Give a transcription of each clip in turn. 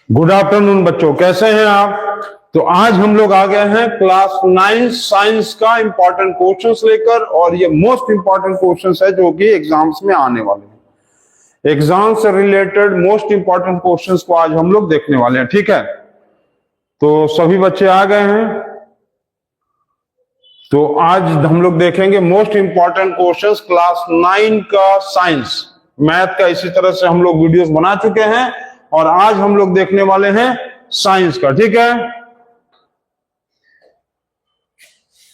Good afternoon बच्चों, कैसे हैं आप। तो आज हम लोग आ गए हैं क्लास 9 साइंस का इंपॉर्टेंट क्वेश्चंस लेकर, और ये मोस्ट इंपॉर्टेंट क्वेश्चंस है जो कि एग्जाम्स में आने वाले हैं। एग्जाम से रिलेटेड मोस्ट इंपॉर्टेंट क्वेश्चंस को आज हम लोग देखने वाले हैं, ठीक है। तो सभी बच्चे आ गए हैं, तो आज हम लोग देखेंगे मोस्ट इंपॉर्टेंट क्वेश्चंस क्लास 9 का साइंस मैथ का। इसी तरह से हम लोग वीडियोस बना चुके हैं और आज हम लोग देखने वाले हैं साइंस का, ठीक है।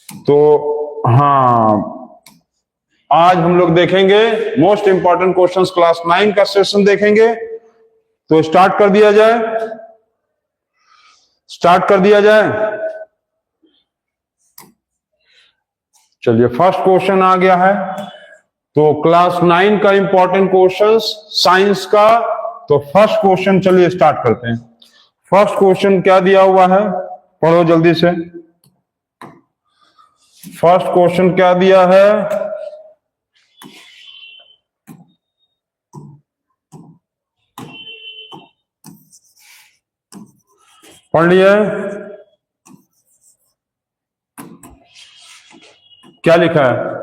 तो हाँ, आज हम लोग देखेंगे मोस्ट इंपॉर्टेंट क्वेश्चंस क्लास 9 का सेशन देखेंगे। तो स्टार्ट कर दिया जाए। चलिए, फर्स्ट क्वेश्चन आ गया है। तो क्लास 9 का इंपॉर्टेंट क्वेश्चंस साइंस का। तो फर्स्ट क्वेश्चन चलिए स्टार्ट करते हैं। फर्स्ट क्वेश्चन क्या दिया हुआ है, पढ़ो जल्दी से। फर्स्ट क्वेश्चन क्या दिया है, पढ़ लिए। क्या लिखा है,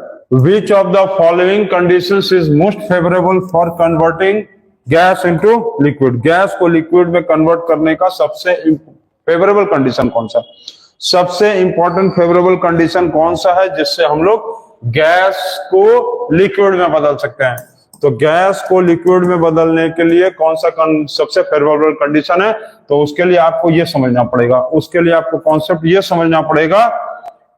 which of the following conditions is most favourable for converting gas into liquid. Gas को लिक्विड में कन्वर्ट करने का सबसे फेवरेबल कंडीशन कौन सा, सबसे इंपॉर्टेंट फेवरेबल कंडीशन कौन सा है जिससे हम लोग गैस को लिक्विड में बदल सकते हैं। तो गैस को लिक्विड में बदलने के लिए कौन सा सबसे फेवरेबल कंडीशन है, तो उसके लिए आपको यह समझना पड़ेगा, उसके लिए आपको कॉन्सेप्ट यह समझना पड़ेगा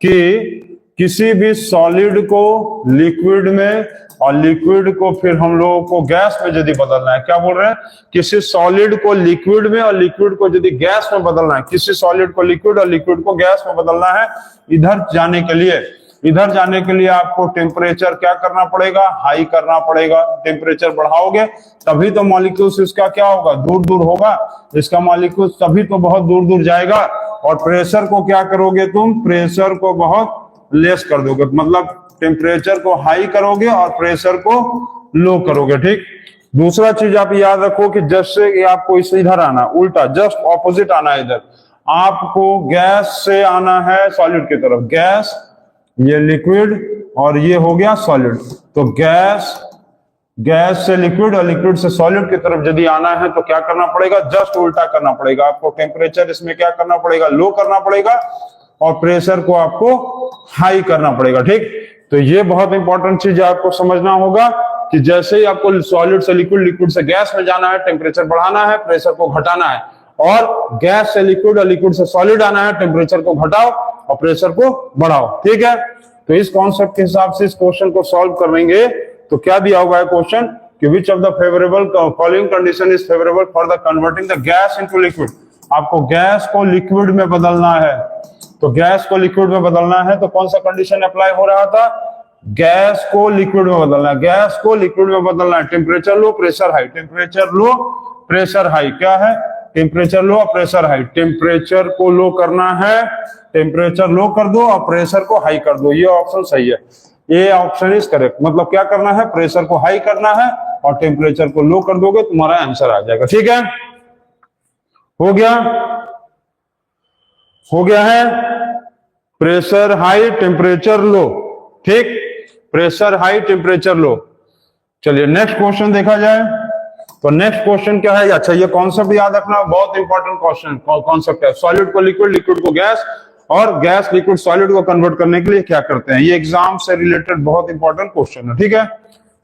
कि किसी भी सॉलिड को लिक्विड में और लिक्विड को फिर हम लोगों को गैस में यदि बदलना है, क्या बोल रहे हैं, किसी सॉलिड को लिक्विड में और लिक्विड को यदि गैस में बदलना है, किसी सॉलिड को लिक्विड और लिक्विड को गैस में बदलना है, इधर जाने के लिए आपको टेम्परेचर क्या करना पड़ेगा, हाई करना पड़ेगा। टेम्परेचर बढ़ाओगे तभी तो मॉलिक्यूल्स इसका क्या होगा, दूर दूर होगा, इसका मॉलिक्यूल्स तभी तो बहुत दूर दूर जाएगा। और प्रेशर को क्या करोगे तुम, प्रेशर को बहुत लेस कर दोगे, मतलब टेम्परेचर को हाई करोगे और प्रेशर को लो करोगे, ठीक। दूसरा चीज आप याद रखो कि जैसे आपको इस इधर आना, उल्टा जस्ट ऑपोजिट आना है, इधर आपको गैस से आना है सॉलिड की तरफ, गैस ये लिक्विड और ये हो गया सॉलिड। तो गैस से लिक्विड और लिक्विड से सॉलिड की तरफ यदि आना है तो क्या करना पड़ेगा, जस्ट उल्टा करना पड़ेगा। आपको टेम्परेचर इसमें क्या करना पड़ेगा, लो करना पड़ेगा, और प्रेशर को आपको हाई करना पड़ेगा, ठीक। तो ये बहुत इंपॉर्टेंट चीज आपको समझना होगा कि जैसे ही आपको सॉलिड से लिक्विड, लिक्विड से गैस में जाना है, टेम्परेचर बढ़ाना है, प्रेशर को घटाना है, और गैस से लिक्विड और लिक्विड से सॉलिड आना है, टेम्परेचर को घटाओ और प्रेशर को बढ़ाओ, ठीक है। तो इस कॉन्सेप्ट के हिसाब से इस क्वेश्चन को सॉल्व करेंगे। तो क्या दिया हुआ है क्वेश्चन कि which of the favourable following condition is favourable for the converting the gas into liquid. आपको गैस को लिक्विड में बदलना है, तो गैस को लिक्विड में बदलना है, तो कौन सा कंडीशन अप्लाई हो रहा था? गैस को लिक्विड में बदलना है, गैस को लिक्विड में बदलना है। Temperature low, pressure high, temperature low, pressure high. क्या है? टेम्परेचर लो और प्रेशर हाई। टेम्परेचर को लो करना है, टेम्परेचर लो कर दो और प्रेशर को हाई कर दो। ये ऑप्शन सही है, ये ऑप्शन इज करेक्ट। मतलब क्या करना है? प्रेशर को हाई करना है और टेम्परेचर को लो कर दोगे, तुम्हारा आंसर आ जाएगा। ठीक है, हो गया, हो गया है। Pressure high, temperature low. ठीक, प्रेशर हाई, टेम्परेचर लो। चलिए नेक्स्ट क्वेश्चन देखा जाए। तो नेक्स्ट क्वेश्चन क्या है? अच्छा, ये कॉन्सेप्ट याद रखना, बहुत इंपॉर्टेंट क्वेश्चन कॉन्सेप्ट है। सॉलिड को लिक्विड, लिक्विड को गैस, और गैस लिक्विड सॉलिड को कन्वर्ट करने के लिए क्या करते हैं? ये एग्जाम से रिलेटेड बहुत इंपॉर्टेंट क्वेश्चन है। ठीक है,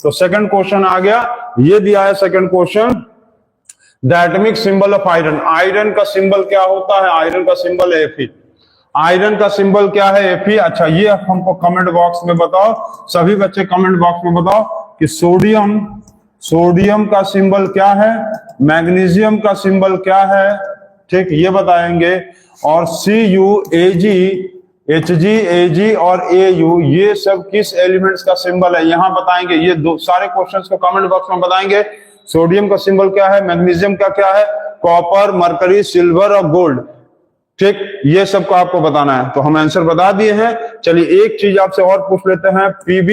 तो सेकंड क्वेश्चन आ गया, ये दिया है second question, the atomic symbol of iron. Iron का सिंबल क्या होता है? आयरन का सिंबल है Fe। आयरन का सिंबल क्या है? Fe। अच्छा, ये हमको कमेंट बॉक्स में बताओ, सभी बच्चे कमेंट बॉक्स में बताओ कि सोडियम, सोडियम का सिंबल क्या है, मैग्नीशियम का सिंबल क्या है। ठीक, ये बताएंगे। और CuAg, Hg, Ag और Au, ये सब किस एलिमेंट्स का सिंबल है, यहां बताएंगे। ये दो सारे क्वेश्चंस को कमेंट बॉक्स में बताएंगे। सोडियम का सिंबल क्या है, मैग्नीशियम का क्या है, कॉपर, मरकरी, सिल्वर और गोल्ड। ठीक, ये सबको आपको बताना है। तो हम आंसर बता दिए हैं। चलिए एक चीज आपसे और पूछ लेते हैं, Pb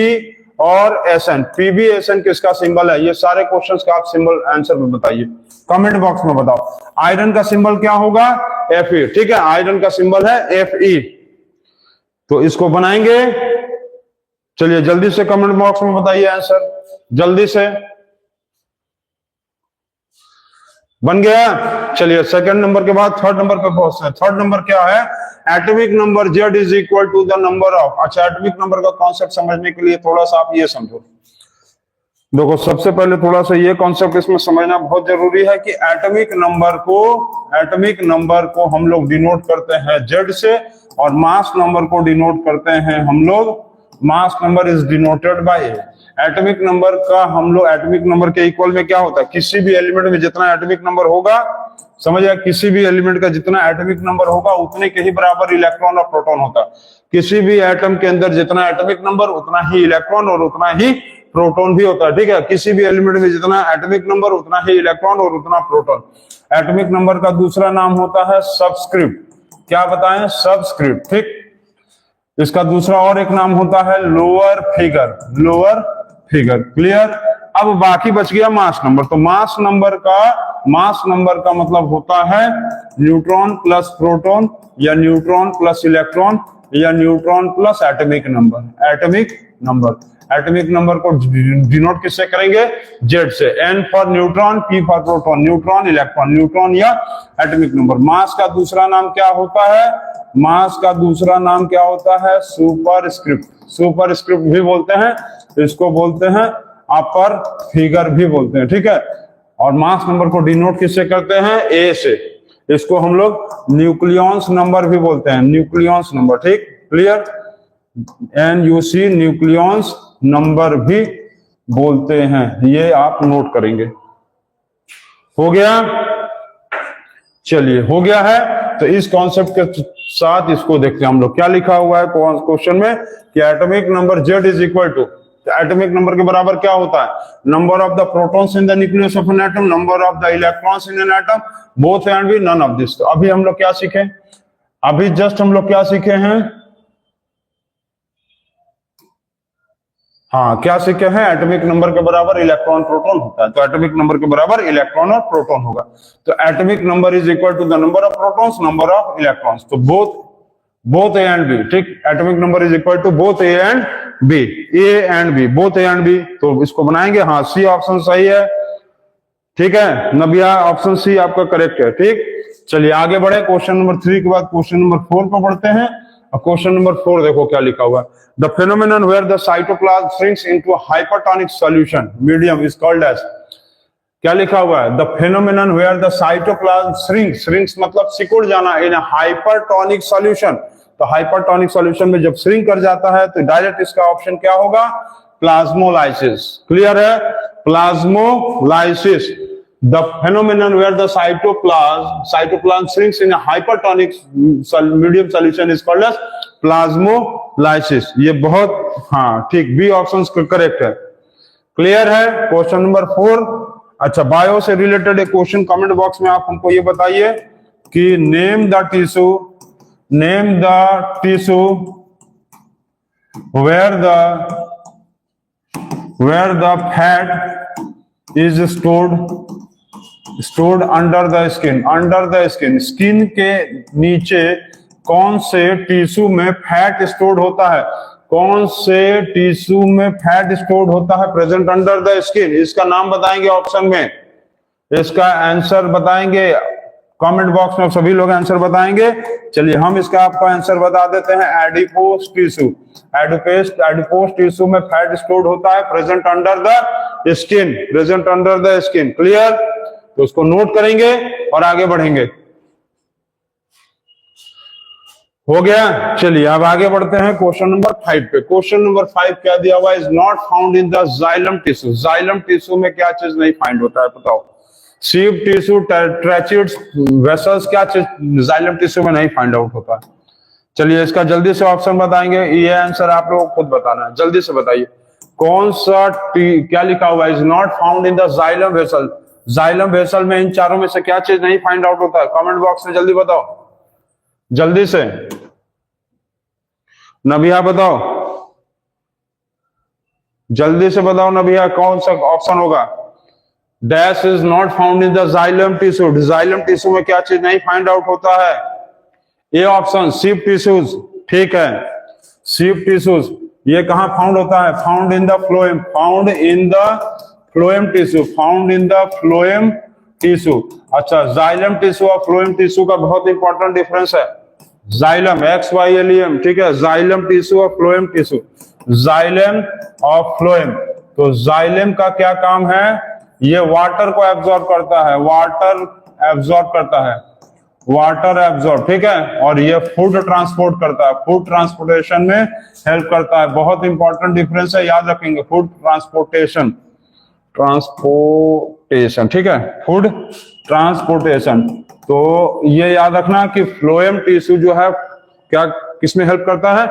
और Sn। Pb Sn किसका सिंबल है? ये सारे क्वेश्चंस का आप सिंबल आंसर में बताइए, कमेंट बॉक्स में बताओ। आयरन का सिंबल क्या होगा? Fe। ठीक है, आयरन का सिंबल है Fe। तो इसको बनाएंगे। चलिए जल्दी से कमेंट बॉक्स में बताइए आंसर, जल्दी से। बन गया? चलिए सेकंड नंबर के बाद थर्ड नंबर पे पहुंचते हैं। थर्ड नंबर क्या है? Atomic number Z is equal to the number of. अच्छा, एटॉमिक नंबर का कॉन्सेप्ट समझने के लिए थोड़ा सा आप ये समझो। देखो, सबसे पहले थोड़ा सा ये कॉन्सेप्ट इसमें समझना बहुत जरूरी है कि एटॉमिक नंबर को हम लोग डिनोट करते हैं Z से, और मास नंबर को डिनोट करते हैं हम लोग, mass number is denoted by A। Atomic number का हम लोग, एटॉमिक नंबर के इक्वल में क्या होता है? किसी भी एलिमेंट में जितना एटॉमिक नंबर होगा, समझिए, किसी भी एलिमेंट का जितना एटॉमिक नंबर होगा उतने के ही बराबर इलेक्ट्रॉन और प्रोटॉन होता है। किसी भी एटम के अंदर जितना एटॉमिक नंबर उतना ही इलेक्ट्रॉन और उतना ही प्रोटॉन भी होता है। ठीक है, किसी भी एलिमेंट में जितना एटॉमिक नंबर उतना ही इलेक्ट्रॉन और उतना प्रोटॉन। एटॉमिक नंबर का दूसरा नाम होता है सबस्क्रिप्ट। क्या बताएं? सबस्क्रिप्ट। ठीक, इसका दूसरा और एक नाम होता है lower figure, lower figure. Clear? अब बाकी बच गया मास नंबर। तो मास नंबर का मतलब होता है न्यूट्रॉन प्लस प्रोटॉन, या न्यूट्रॉन प्लस इलेक्ट्रॉन, या neutron plus atomic number. Atomic number को डिनोट किससे करेंगे? Z से। N for neutron, P for proton, neutron, electron, neutron या एटॉमिक नंबर। मास का दूसरा नाम क्या होता है? मास का दूसरा नाम क्या होता है? सुपरस्क्रिप्ट। सुपरस्क्रिप्ट भी बोलते हैं, इसको बोलते हैं अपर फिगर भी बोलते हैं। ठीक है, और मास नंबर को डिनोट किससे करते हैं? A से। इसको हम लोग न्यूक्लियॉन्स नंबर भी बोलते हैं, न्यूक्लियॉन्स नंबर। ठीक, क्लियर? NuC, न्यूक्लियॉन्स नंबर भी बोलते हैं, ये आप नोट करेंगे। हो गया? चलिए, हो गया है। तो इस कॉन्सेप्ट के साथ इसको देखते हैं हम लोग। क्या लिखा हुआ है क्वेश्चन में कि atomic number Z is equal to, atomic number के बराबर क्या होता है? Number of the protons in the nucleus of an atom, number of the electrons in an atom, both and B none of this. तो अभी हम लोग क्या सीखे? अभी जस्ट हम लोग क्या सीखे हैं? हाँ, क्या सीखे हैं? एटॉमिक नंबर के बराबर इलेक्ट्रॉन प्रोटॉन होता है, तो एटॉमिक नंबर के बराबर इलेक्ट्रॉन और प्रोटॉन होगा। तो atomic number is equal to the number of protons, number of electrons. तो बोथ ए एंड बी। ठीक, atomic number is equal to both A and B, A and B, both A and B. तो इसको बनाएंगे। हाँ, C option सही है। ठीक है, नबिया, ऑप्शन सी आपका करेक्ट है। ठीक, चलिए आगे बढ़े। क्वेश्चन नंबर 3 के बाद क्वेश्चन नंबर 4 पर पढ़ते हैं। और क्वेश्चन नंबर 4 देखो क्या लिखा हुआ है। The phenomenon where the cytoplasm shrinks into a hypertonic solution medium is called as. क्या लिखा हुआ है? The phenomenon where the cytoplasm shrinks मतलब सिकुड़ जाना, इन अ हाइपरटोनिक सॉल्यूशन। तो हाइपरटोनिक सॉल्यूशन में जब श्रिंक कर जाता है तो डायरेक्ट इसका ऑप्शन क्या होगा? प्लाज्मोलाइसिस। क्लियर है? Plasmolysis. The phenomenon where the cytoplasm shrinks in a hypertonic medium solution is called as plasmolysis. ये बहुत, हाँ ठीक, बी ऑप्शन करेक्ट है। क्लियर है? Question number 4। अच्छा, बायो से रिलेटेड एक क्वेश्चन कमेंट बॉक्स में आप हमको ये बताइए कि name the tissue where the fat is stored under the skin। Skin के नीचे कौन से टिश्यू में फैट स्टोर्ड होता है? कौन से टिश्यू में फैट स्टोर्ड होता है प्रेजेंट अंडर द स्किन? इसका नाम बताएंगे ऑप्शन में, इसका आंसर बताएंगे कमेंट बॉक्स में, सभी लोग आंसर बताएंगे। चलिए हम इसका आपको आंसर बता देते हैं, एडिपोस टिश्यू। एडिपोस टिश्यू में फैट स्टोर्ड होता है present under the skin. Clear? तो उसको नोट करेंगे और आगे बढ़ेंगे। हो गया? चलिए अब आगे बढ़ते हैं क्वेश्चन नंबर 5 पे। क्वेश्चन नंबर 5 क्या दिया हुआ? Is not found in the xylem tissue. Xylem tissue में क्या चीज नहीं फाइंड होता है? बताओ। सीव टिश्यू, ट्रैचिड्स, वेसल्स, क्या चीज जाइलम टिश्यू में नहीं फाइंड आउट होता है? चलिए इसका जल्दी से ऑप्शन बताएंगे, ये आंसर आप लोग खुद बताना है। जल्दी से बताइए कौन सा क्या लिखा हुआ है? Is not found in the xylem vessel. Xylem vessel में इन चारों में से क्या चीज नहीं फाइंड आउट होता है? कमेंट बॉक्स में जल्दी बताओ, जल्दी से। नबिया बताओ, जल्दी से बताओ नबिया, कौन सा ऑप्शन होगा? Dash is not found in the xylem tissue. Xylem tissue में क्या चीज नहीं फाइंड आउट होता है? ये ऑप्शन सीव टिश्यूज। ठीक है, सीव टिश्यूज ये कहां फाउंड होता है? Found in the phloem tissue. अच्छा, जाइलम टिश्यू और फ्लोएम टिश्यू का बहुत इंपॉर्टेंट डिफरेंस है। जाइलम XYLEM, ठीक है, जाइलम टिश्यू और फ्लोएम टिश्यू। जाइलम और फ्लोएम, तो जाइलम का क्या काम है? ये वाटर को एब्जॉर्ब करता है, वाटर एब्जॉर्ब, ठीक है, और ये फूड ट्रांसपोर्ट करता है, फूड ट्रांसपोर्टेशन में हेल्प करता है। बहुत इंपॉर्टेंट डिफरेंस है, याद रखेंगे। फूड ट्रांसपोर्टेशन, ठीक है, फूड ट्रांसपोर्टेशन। तो ये याद रखना कि फ्लोएम टिश्यू जो है क्या किसमें हेल्प करता है?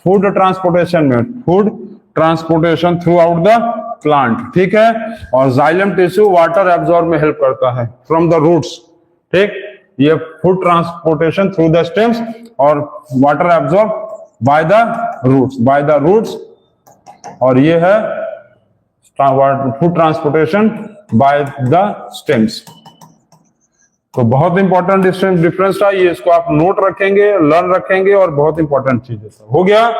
फूड ट्रांसपोर्टेशन में, food transportation throughout the plant, ठीक है। और जाइलम टिश्यू वाटर एब्जॉर्ब में हेल्प करता है फ्रॉम द रूट्स, ठीक। ये food transportation through the stems और water absorb by the roots, और ये है food transportation by the stems. तो बहुत इंपॉर्टेंट डिफरेंस था ये, इसको आप नोट रखेंगे, लर्न रखेंगे, और बहुत इंपॉर्टेंट चीज है। हो गया?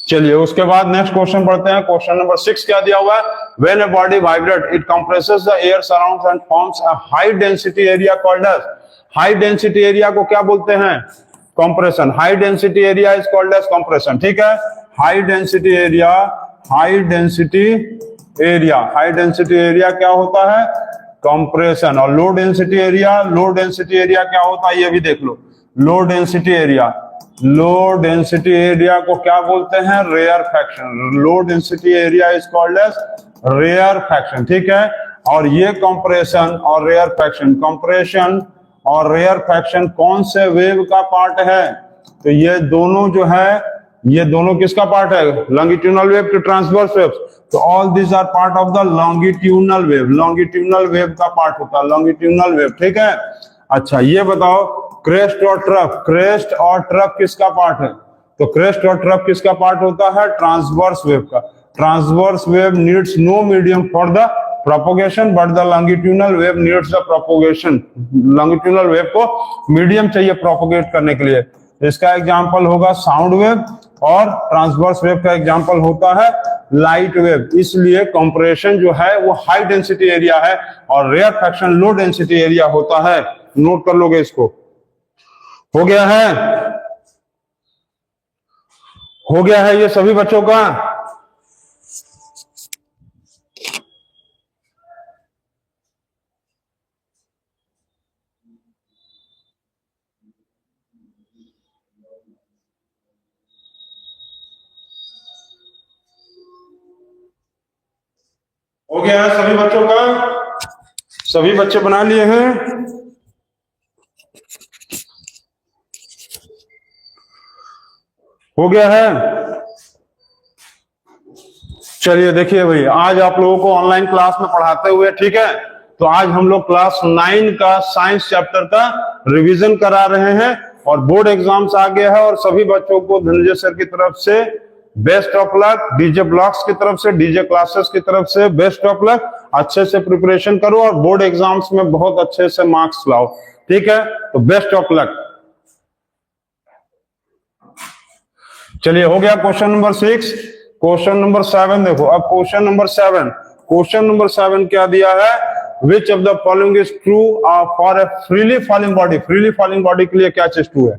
चलिए उसके बाद नेक्स्ट क्वेश्चन पढ़ते हैं। क्वेश्चन नंबर 6 क्या दिया हुआ है? When a body vibrate it compresses the air surrounds and forms a high density area called as. High density area को क्या बोलते हैं? Compression. High density area is called as compression, ठीक है। हाई डेंसिटी एरिया क्या होता है? Compression. और लो डेंसिटी एरिया क्या होता है? ये भी देख लो। लो डेंसिटी एरिया को क्या बोलते हैं? Rarefaction. Low density area is called as rarefaction, ठीक है। और ये कंप्रेशन और रेयर फ्रैक्शन कौन से वेव का पार्ट है? तो ये दोनों जो है, ये दोनों किसका पार्ट है? Longitudinal wave to transverse wave. तो all this are part of the longitudinal wave का पार्ट होता है, लॉन्गिट्यूडनल वेव, ठीक है। अच्छा ये बताओ, क्रेस्ट और ट्रफ किसका पार्ट है? तो क्रेस्ट और ट्रफ किसका पार्ट होता है? ट्रांसवर्स वेव का। Transverse wave needs no medium for the propagation but the longitudinal wave needs the propagation. Longitudinal wave को मीडियम चाहिए प्रोपोगेट करने के लिए। इसका एग्जांपल होगा साउंड वेव, और ट्रांसवर्स वेव का एग्जांपल होता है लाइट वेव। इसलिए कंप्रेशन जो है वो हाई डेंसिटी एरिया है और rarefaction low density area होता है। नोट कर लोगे इसको। हो गया है ये सभी बच्चों का? हो गया है सभी बच्चों का? सभी बच्चे बना लिए हैं? हो गया है? चलिए देखिए भाई, आज आप लोगों को ऑनलाइन क्लास में पढ़ाते हुए, ठीक है, तो आज हम लोग क्लास 9 का साइंस चैप्टर का रिवीजन करा रहे हैं और बोर्ड एग्जाम्स आ गया है और सभी बच्चों को धनंजय सर की तरफ से best of luck, DJ blogs की तरफ से, डीजे क्लासेस की तरफ से बेस्ट ऑफ लक। अच्छे से प्रिपरेशन करो और बोर्ड एग्जाम्स में बहुत अच्छे से मार्क्स लाओ, ठीक है, तो बेस्ट ऑफ लक। चलिए हो गया क्वेश्चन नंबर 6। क्वेश्चन नंबर 7 देखो, अब क्वेश्चन नंबर 7 क्या दिया है? Which of the following is true for a freely falling body. Freely falling body के लिए क्या चीज ट्रू है?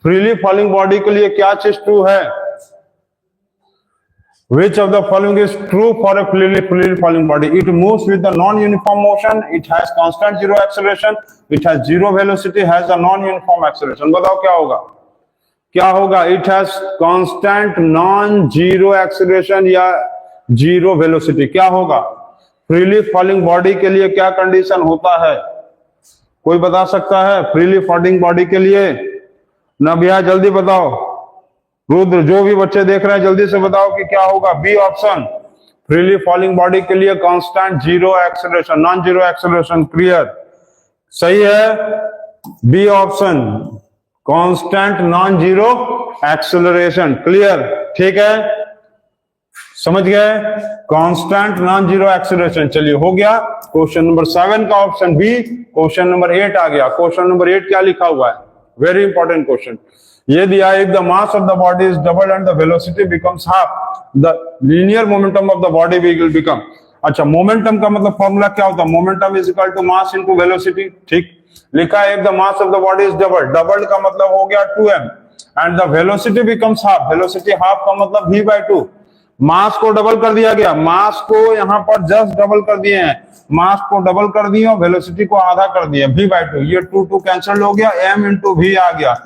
फ्रीली फॉलिंग बॉडी के लिए क्या चीज ट्रू है? Which of the following is true for a freely falling body? It moves with the non-uniform motion. It has constant zero acceleration. It has zero velocity. Has a non-uniform acceleration. बताओ क्या होगा? क्या होगा? It has constant non-zero acceleration या zero velocity. क्या होगा? Freely falling body के लिए क्या कंडीशन होता है? कोई बता सकता है? Freely falling body के लिए ना भैया, जल्दी बताओ। रुद्र, जो भी बच्चे देख रहे हैं जल्दी से बताओ कि क्या होगा। B option, freely falling body के लिए constant zero acceleration, non zero acceleration. Clear? सही है, B option, constant non zero acceleration. Clear? ठीक है, समझ गए? Constant non zero acceleration. चलिए हो गया क्वेश्चन नंबर 7 का ऑप्शन बी। क्वेश्चन नंबर 8 आ गया। क्वेश्चन नंबर 8 क्या लिखा हुआ है? वेरी इंपॉर्टेंट क्वेश्चन ये दिया, if the mass of the body is double and the velocity becomes half, the linear momentum of the body will become. अच्छा, मोमेंटम का मतलब फॉर्मूला क्या होता है? Momentum is equal to mass into velocity. ठीक लिखा है, if the mass of the body is double, double का मतलब हो गया 2m and the velocity becomes half, velocity half का मतलब v/2। मास को डबल कर दिया गया, मास को यहां पर जस्ट डबल कर दिए हैं, मास को डबल कर दिए और वेलोसिटी को आधा कर दिया, v/2। ये 2 कैंसिल हो गया, m इंटू v आ गया,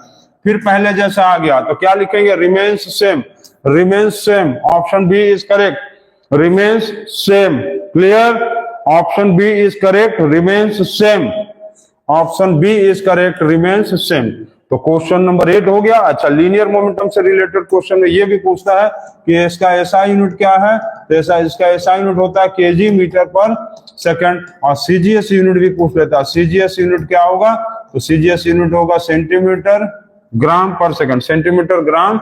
फिर पहले जैसा आ गया। तो क्या लिखेंगे? Remains same, remains same. Option B is correct, remains same. Clear? Option B is correct, remains same. Option B is correct, remains same. तो क्वेश्चन नंबर 8 हो गया। अच्छा, लीनियर मोमेंटम से रिलेटेड क्वेश्चन में ये भी पूछता है कि इसका एसआई यूनिट क्या है? तो इसका एसआई यूनिट होता है केजी मीटर पर सेकंड, और सीजीएस यूनिट भी पूछ लेता है। सीजीएस यूनिट क्या होगा? तो सीजीएस यूनिट होगा सेंटीमीटर ग्राम पर सेकंड। सेंटीमीटर ग्राम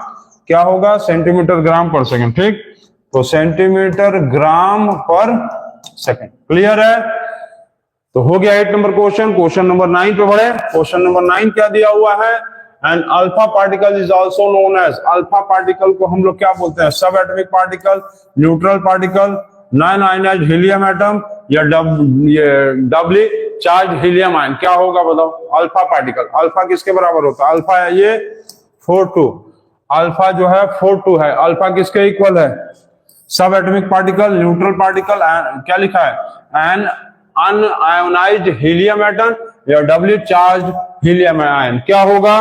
क्या होगा? सेंटीमीटर ग्राम पर सेकंड। ठीक, तो सेंटीमीटर ग्राम पर सेकंड। क्लियर है? तो हो गया 8 नंबर क्वेश्चन। क्वेश्चन नंबर 9 पे बढ़े। क्वेश्चन नंबर 9 क्या दिया हुआ है? An alpha particle is also known as, alpha particle को हम लोग क्या बोलते हैं? Subatomic particle, neutral particle, non ionized helium atom या डबली चार्ज हीलियम आयन। क्या होगा बताओ? Alpha particle. अल्फा किसके बराबर होता है? अल्फा है ये 4-2, अल्फा जो है 4-2 है। अल्फा किसके इक्वल है? सब एटॉमिक पार्टिकल, न्यूट्रल पार्टिकल, क्या लिखा है? एन अनआयोनाइज्ड हीलियम एटम या डबली चार्ज हीलियम आयन। क्या होगा?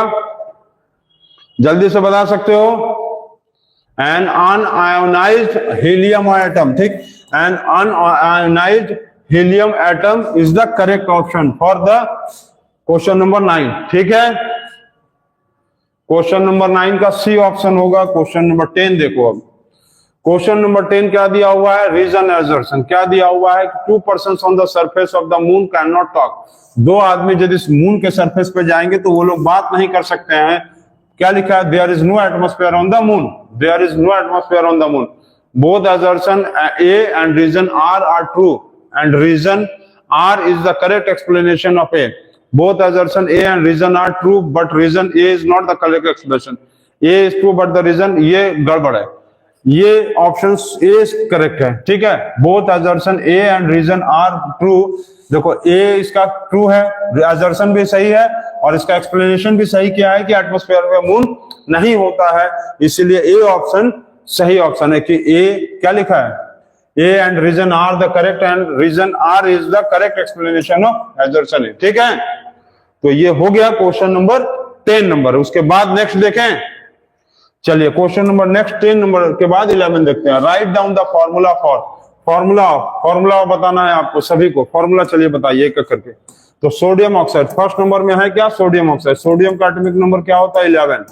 जल्दी से बता सकते हो? An unionised helium atom. ठीक, an unionised helium atom is the correct option for the question number 9। ठीक है, क्वेश्चन नंबर 9 का सी ऑप्शन होगा। क्वेश्चन नंबर 10 देखो, अब क्वेश्चन नंबर 10 क्या दिया हुआ है? Reason assertion. क्या दिया हुआ है? 2 persons on the surface of the moon cannot talk। 2 आदमी यदि मून के सरफेस पे जाएंगे तो वो लोग बात नहीं कर सकते हैं। क्या लिखा है? There is no atmosphere on the moon, there is no atmosphere on the moon. Both assertion A and reason R are true and reason R is the correct explanation of A। Both assertion A and reason are true but reason A is not the correct explanation। A is true but the reason, ये गड़बड़ है, ये option A correct है। ठीक है, both assertion A and reason are true। देखो A इसका true है, assertion भी सही है और इसका एक्सप्लेनेशन भी सही क्या है कि एटमॉस्फेयर में मून नहीं होता है, इसीलिए A ऑप्शन सही ऑप्शन है कि A क्या लिखा है? A and reason are the correct and reason R is the correct explanation of assertion। ठीक है, तो ये हो गया क्वेश्चन नंबर 10 नंबर। उसके बाद नेक्स्ट देखें। चलिए क्वेश्चन नंबर नेक्स्ट 10 नंबर के बाद 11 देखते हैं। Write down the formula for formula formula बताना है आपको सभी को, फॉर्मूला चलिए बताइए एक एक करके। तो सोडियम ऑक्साइड फर्स्ट नंबर में है क्या, सोडियम ऑक्साइड। सोडियम का एटॉमिक नंबर क्या होता है 11,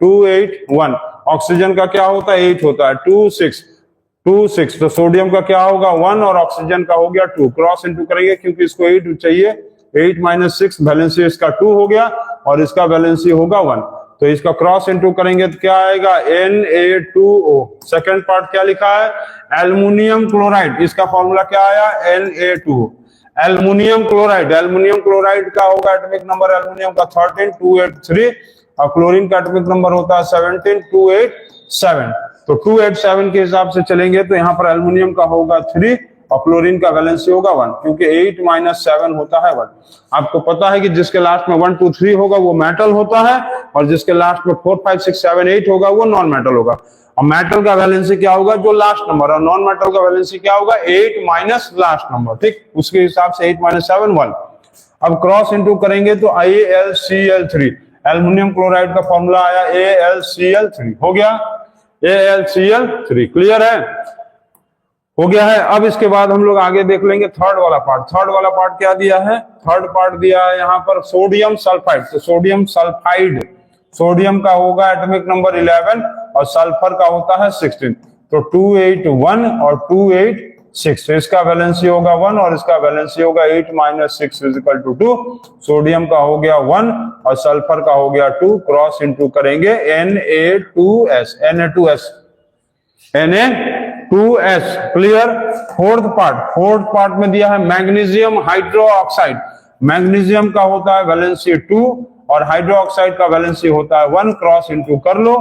281। ऑक्सीजन का क्या होता है 8 होता है, 26। तो सोडियम का क्या होगा 1 और ऑक्सीजन का हो गया 2। क्रॉस इंटू करेंगे क्योंकि इसको 8 चाहिए, 8 - 6 वैलेंसी इसका 2 हो गया और इसका वैलेंसी होगा 1। तो इसका क्रॉस इंटू करेंगे तो क्या आएगा Na2O। सेकंड पार्ट क्या लिखा है एल्युमिनियम क्लोराइड, इसका फॉर्मूला क्या आया Na2O। एल्युमिनियम क्लोराइड का होगा एटॉमिक नंबर एल्युमिनियम का 13, 283 और क्लोरीन का एटॉमिक नंबर होता है 17, 287। तो 287 के हिसाब से चलेंगे तो यहाँ पर एल्युमिनियम का होगा 3 और क्लोरीन का वैलेंसी होगा 1, क्योंकि 8 - 7 होता है 1। आपको पता है कि जिसके लास्ट में 1 2 3 होगा वो मेटल होता है और जिसके लास्ट में 4 5 6 7 8 होगा वो नॉन मेटल होगा। और मेटल का वैलेंसी क्या होगा जो लास्ट नंबर, और नॉन मेटल का वैलेंसी क्या होगा 8 माइनस लास्ट नंबर, ठीक। उसके हिसाब से 8 - 7 1। अब क्रॉस इंटू करेंगे तो AlCl3, एल्युमिनियम क्लोराइड का फॉर्मूला आया AlCl3 हो गया, AlCl3 क्लियर है, हो गया है। अब इसके बाद हम लोग आगे देख लेंगे थर्ड वाला पार्ट। थर्ड वाला पार्ट क्या दिया है, थर्ड पार्ट दिया है यहाँ पर सोडियम सल्फाइड। तो सोडियम सल्फाइड, सोडियम का होगा एटॉमिक नंबर 11 और सल्फर का होता है 16। तो 281 और 286, तो इसका वैलेंसी होगा 1 और इसका वैलेंसी होगा 8 - 6 = 2। सोडियम का हो गया 1 और सल्फर का हो गया 2। क्रॉस इंटू करेंगे Na2S, Na2S clear. Fourth part में दिया है मैग्नीशियम हाइड्रोक्साइड। मैग्नीशियम का होता है वैलेंसी 2 और हाइड्रोक्साइड का वैलेंसी होता है 1। क्रॉस इंटू कर लो,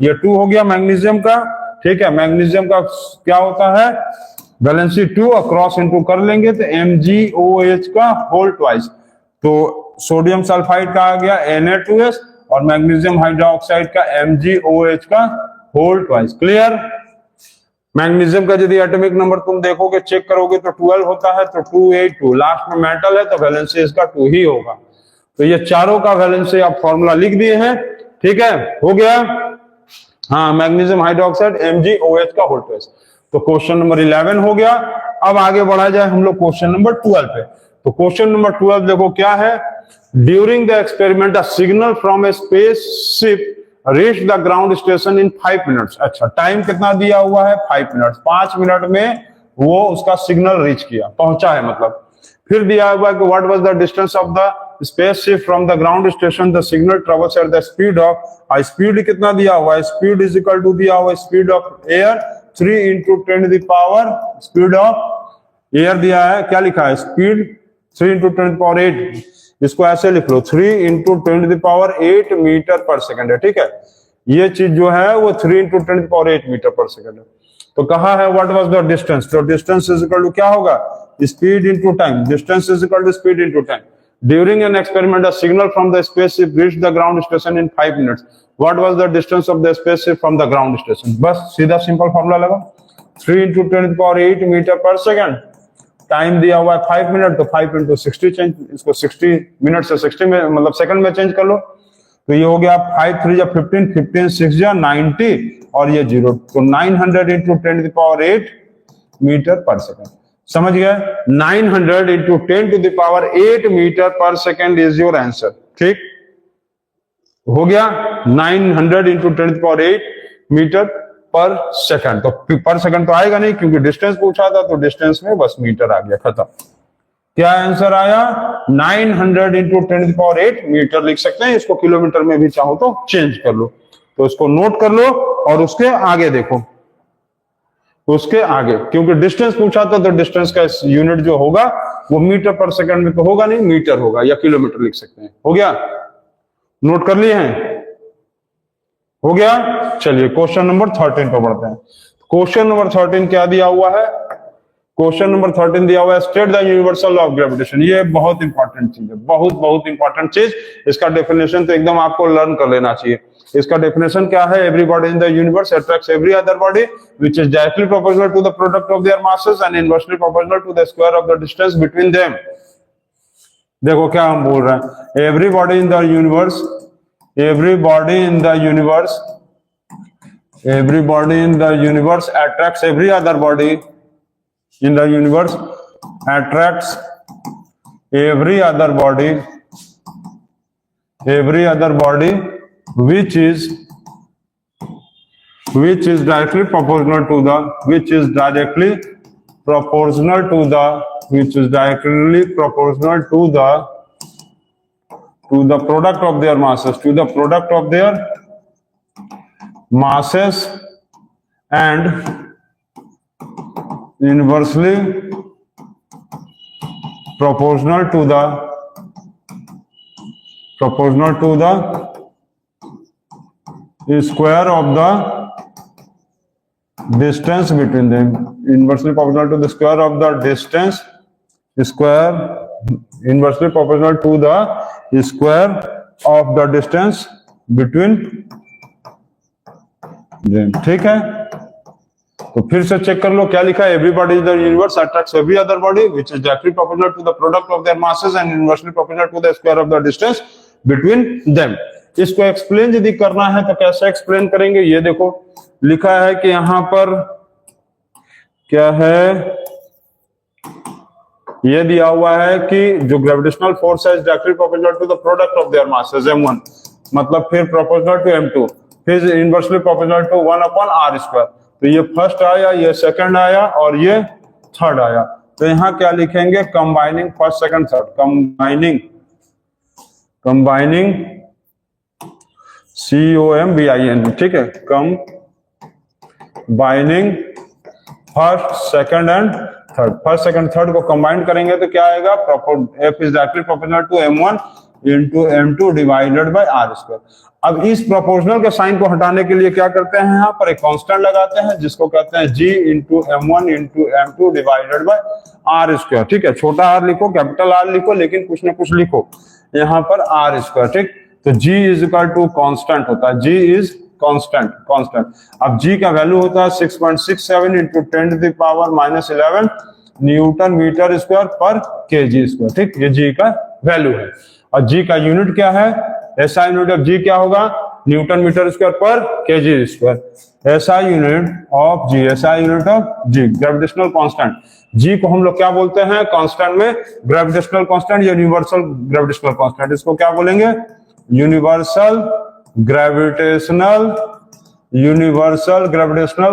ये 2 हो गया मैग्नीशियम का, ठीक है। मैग्नीशियम का क्या होता है वैलेंसी 2 और क्रॉस इंटू कर लेंगे तो MgOH का होल ट्वाइस। तो सोडियम सल्फाइड का आ गया Na2S और मैग्नीशियम हाइड्रोक्साइड का MgOH का होल ट्वाइस क्लियर। मैग्नीशियम का यदि एटॉमिक नंबर तुम देखोगे चेक करोगे तो 12 होता है, तो 282 लास्ट में मेटल है तो वैलेंसी इसका 2 ही होगा। तो ये चारों का वैलेंसी आप फॉर्मूला लिख दिए हैं, ठीक है, हो गया। हाँ, मैग्नीशियम हाइड्रोक्साइड MgOH का होल ट्वाइस। तो क्वेश्चन नंबर 11 हो गया। अब आगे बढ़ा जाए हम लोग क्वेश्चन नंबर 12 पे। तो क्वेश्चन नंबर 12 देखो क्या है, during the experiment a signal from A spaceship reach the ground station in 5 minutes. अच्छा, टाइम कितना दिया हुआ है 5 मिनट, 5 मिनट में वो उसका सिग्नल रीच किया, पहुंचा है मतलब। फिर दिया हुआ है कि what was the distance of the spaceship from the ground station, the signal travels at the speed of, speed कितना दिया हुआ है, स्पीड इज इक्वल टू दिया हुआ है speed of air 3 × 10⁻, speed of air दिया है, क्या लिखा है स्पीड 3 × 10⁸, इसको ऐसे लिख लो 3 × 10⁸ मीटर पर सेकंड है, ठीक है। ये चीज जो है वो 3 × 10⁸ मीटर पर सेकंड है। तो कहा है व्हाट वाज द डिस्टेंस, तो डिस्टेंस इज इक्वल टू क्या होगा speed into time, distance is equal to speed into time. During an experiment a signal from the spaceship reached the ground station in 5 minutes, what was the distance of the spaceship from the ground station. बस सीधा simple formula लगा 3 × 10⁸ metre per second, time दिया हुआ है 5 minute, तो 5 × 60 change, इसको 60 minute से 60 में मतलब सेकंड में चेंज कर लो। तो ये हो गया 5 3 15, 15 6 90 और ये 0, तो 900 × 10⁸ मीटर पर सेकंड। समझ गए, 900 × 10⁸ metre per second is your answer, ठीक हो गया। 900 × 10⁸ मीटर पर सेकंड, तो पर सेकंड तो आएगा नहीं क्योंकि डिस्टेंस पूछा था, तो डिस्टेंस में बस मीटर आ गया, खत्म। क्या आंसर आया 900 × 10⁸ मीटर लिख सकते हैं, इसको किलोमीटर में भी चाहो तो चेंज कर लो। तो इसको नोट कर लो और उसके आगे देखो, उसके आगे, क्योंकि डिस्टेंस पूछा था तो डिस्टेंस का यूनिट जो होगा वो मीटर पर सेकंड में तो होगा नहीं, मीटर होगा या किलोमीटर लिख सकते हैं। हो गया, नोट कर लिए हैं, हो गया। चलिए क्वेश्चन नंबर 13 पर बढ़ते हैं। क्वेश्चन नंबर 13 क्या दिया हुआ है, क्वेश्चन नंबर 13 दिया हुआ है state the universal law of gravitation. ये बहुत इंपॉर्टेंट चीज है, बहुत इंपॉर्टेंट चीज। इसका डेफिनेशन तो एकदम आपको लर्न कर लेना चाहिए। इसका डेफिनेशन क्या है, every body in the universe attracts every other body which is directly proportional to the product of their masses and inversely proportional to the square of the distance between them. देखो क्या हम बोल रहे हैं, every body in the universe, everybody in the universe attracts every other body in the universe attracts every other body which is directly proportional to the product of their masses, and inversely proportional to the square of the distance between them. Inversely proportional to the square of the distance, inversely proportional to the square of the distance between them. ठीक है, तो फिर से check कर लो क्या लिखा है। Everybody in the universe attracts every other body which is directly proportional to the product of their masses and inversely proportional to the square of the distance between them. इसको एक्सप्लेन यदि करना है तो कैसे एक्सप्लेन करेंगे, ये देखो लिखा है कि यहां पर क्या है, ये दिया हुआ है कि जो ग्रेविटेशनल फोर्स है directly proportional to the product of their masses m1, मतलब फिर प्रोपोर्शनल टू m2, फिर इनवर्सली प्रोपोर्शनल टू 1/r²। तो ये फर्स्ट आया, ये सेकंड आया और ये थर्ड आया। तो यहां क्या लिखेंगे, combining first second third, combining COMBIN, ठीक है, combining first second and third. First second third को कंबाइन करेंगे तो क्या आएगा, F is directly proportional to m1 into m2 divided by r²। अब इस प्रोपोर्शनल के साइन को हटाने के लिए क्या करते हैं, यहाँ पर एक कांस्टेंट लगाते हैं जिसको कहते हैं g into m1 into m2 divided by r²। ठीक है, छोटा r लिखो, कैपिटल R लिखो, लेकिन कुछ ना कुछ लिखो यहाँ पर r²। ठीक, तो g is equal to constant होता है, g इज कांस्टेंट। अब g का वैल्यू होता है 6.67 into 10⁻⁻11 newton metre square per kg square. ठीक, ये g का वैल्यू है। और g का यूनिट क्या है, SI यूनिट ऑफ g क्या होगा, newton metre square per kg square. SI unit of g, gravitational constant. g को हम लोग क्या बोलते हैं, कांस्टेंट में ग्रेविटेशनल कांस्टेंट या यूनिवर्सल ग्रेविटेशनल कांस्टेंट, इसको क्या बोलेंगे, यूनिवर्सल ग्रेविटेशनल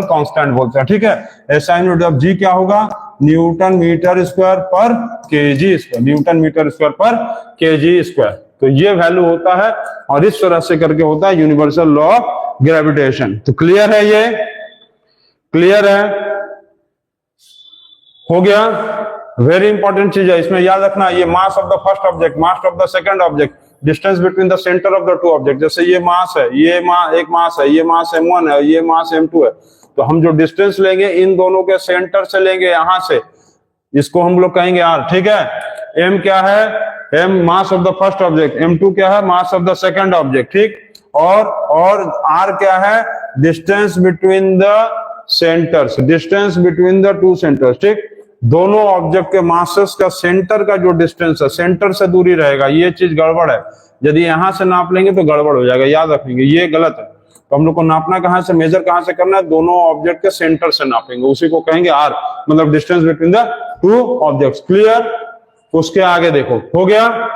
कांस्टेंट बोलते हैं। ठीक है, SI यूनिट ऑफ g क्या होगा, newton metre square per kg square, newton metre square per kg square. तो ये वैल्यू होता है और इस तरह से करके होता है यूनिवर्सल लॉ ऑफ ग्रेविटेशन। तो क्लियर है, ये क्लियर है, हो गया। वेरी इंपॉर्टेंट चीज है, इसमें याद रखना, ये मास of the first object, mass of the second object, distance between the centre of the two object. जैसे ये मास है, ये एक मास है, ये मास m1 है, ये मास m2 है। तो हम जो डिस्टेंस लेंगे इन दोनों के सेंटर से लेंगे, यहां से, इसको हम लोग कहेंगे r। ठीक है, m क्या है, m mass of the first object, m2 क्या है, mass of the second object. ठीक, और r क्या है, distance between the centres, distance between the two centres. ठीक, दोनों ऑब्जेक्ट के मासेस का सेंटर का जो डिस्टेंस है, सेंटर से दूरी रहेगा, ये चीज गड़बड़ है। यदि यहां से नाप लेंगे तो गड़बड़ हो जाएगा, याद रखेंगे, ये गलत है। तो हम लोग को नापना कहां से, मेजर कहां से करना है, दोनों ऑब्जेक्ट के सेंटर से नापेंगे, उसी को कहेंगे r, मतलब distance between the two objects. Clear, उसके आगे देखो, हो गया।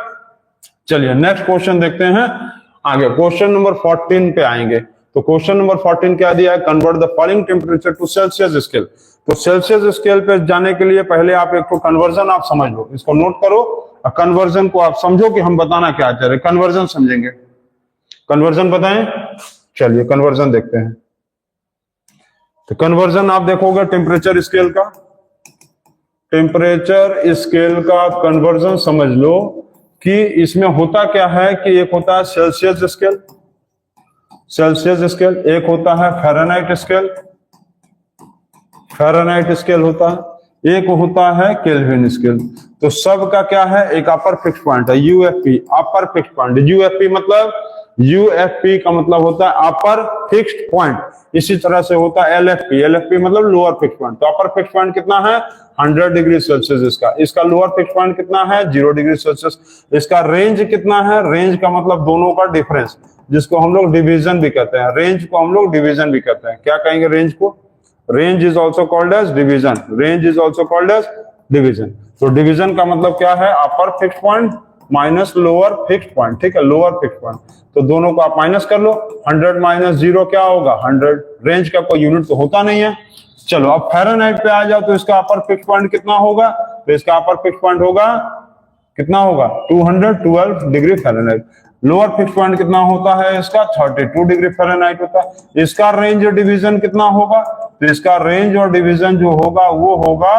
चलिए नेक्स्ट क्वेश्चन देखते हैं आगे, क्वेश्चन नंबर 14 पे आएंगे। तो क्वेश्चन नंबर 14 क्या दिया है, convert the following temperature to Celsius scale. तो सेल्सियस स्केल पे जाने के लिए पहले आप एक कन्वर्जन आप समझ लो, इसको नोट करो, कन्वर्जन को आप समझो कि हम बताना क्या चाह रहे हैं। कन्वर्जन समझेंगे, कन्वर्जन बताएं। चलिए कन्वर्जन देखते हैं। तो कन्वर्जन आप देखोगे टेम्परेचर स्केल का, टेम्परेचर स्केल का आप कन्वर्जन समझ लो कि इसमें होता क्या है कि एक होता है सेल्सियस स्केल, एक होता है फ़ारेनहाइट स्केल होता है, एक होता है केल्विन स्केल। तो सबका क्या है, एक अपर फिक्स पॉइंट है UFP, upper fix point. UFP का मतलब होता है अपर फिक्स्ड पॉइंट। इसी तरह से होता है एलएफपी मतलब लोअर फिक्स पॉइंट। तो अपर फिक्स पॉइंट कितना है 100 डिग्री सेल्सियस, इसका लोअर फिक्स पॉइंट कितना है 0 डिग्री सेल्सियस। इसका रेंज कितना है, रेंज का मतलब दोनों का डिफरेंस, जिसको हम लोग डिवीजन भी कहते हैं, रेंज को हम लोग डिवीजन भी कहते हैं। क्या कहेंगे रेंज को, range is also called as division, range is also called as division. तो डिवीजन का मतलब क्या है, upper fixed point minus lower fixed point, ठीक है, लोअर फिक्स्ड पॉइंट। तो दोनों को आप माइनस कर लो, 100 माइनस 0 क्या होगा 100। रेंज का कोई यूनिट तो होता नहीं है। चलो अब फ़ारेनहाइट पे आ जाओ, तो इसका अपर फिक्स्ड पॉइंट कितना होगा, तो इसका अपर फिक्स्ड पॉइंट होगा कितना होगा 212 degree Fahrenheit. Lower fixed point कितना होता है इसका 32 डिग्री फ़ारेनहाइट होता है। इसका रेंज और डिवीजन कितना होगा, तो इसका रेंज और डिवीजन जो होगा वो होगा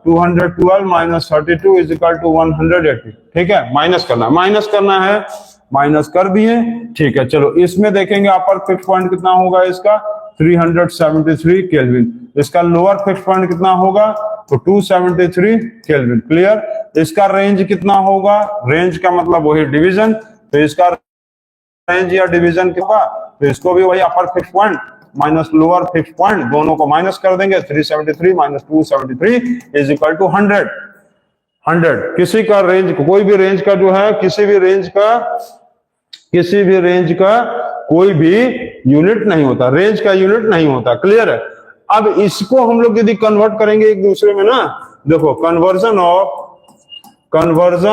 212 माइनस 32 इज इक्वल टू 180। ठीक है, माइनस करना है, माइनस कर दिए। ठीक है, चलो इसमें देखेंगे अपर फिक्स्ड पॉइंट कितना होगा इसका 373 केल्विन। इसका लोअर फिक्स्ड पॉइंट कितना होगा, तो 273 केल्विन। क्लियर। इसका रेंज कितना होगा, रेंज का मतलब वही डिवीजन, तो इसका रेंज या डिवीजन कितना, तो इसको भी वही upper fixed point minus lower fixed point, दोनों को माइनस कर देंगे। 373 माइनस 273 इज इक्वल टू 100। 100 किसी का रेंज, कोई भी रेंज का जो है, किसी भी रेंज का कोई भी यूनिट नहीं होता, रेंज का यूनिट नहीं होता। क्लियर है। अब इसको हम लोग यदि कन्वर्ट करेंगे एक दूसरे में ना, देखो conversion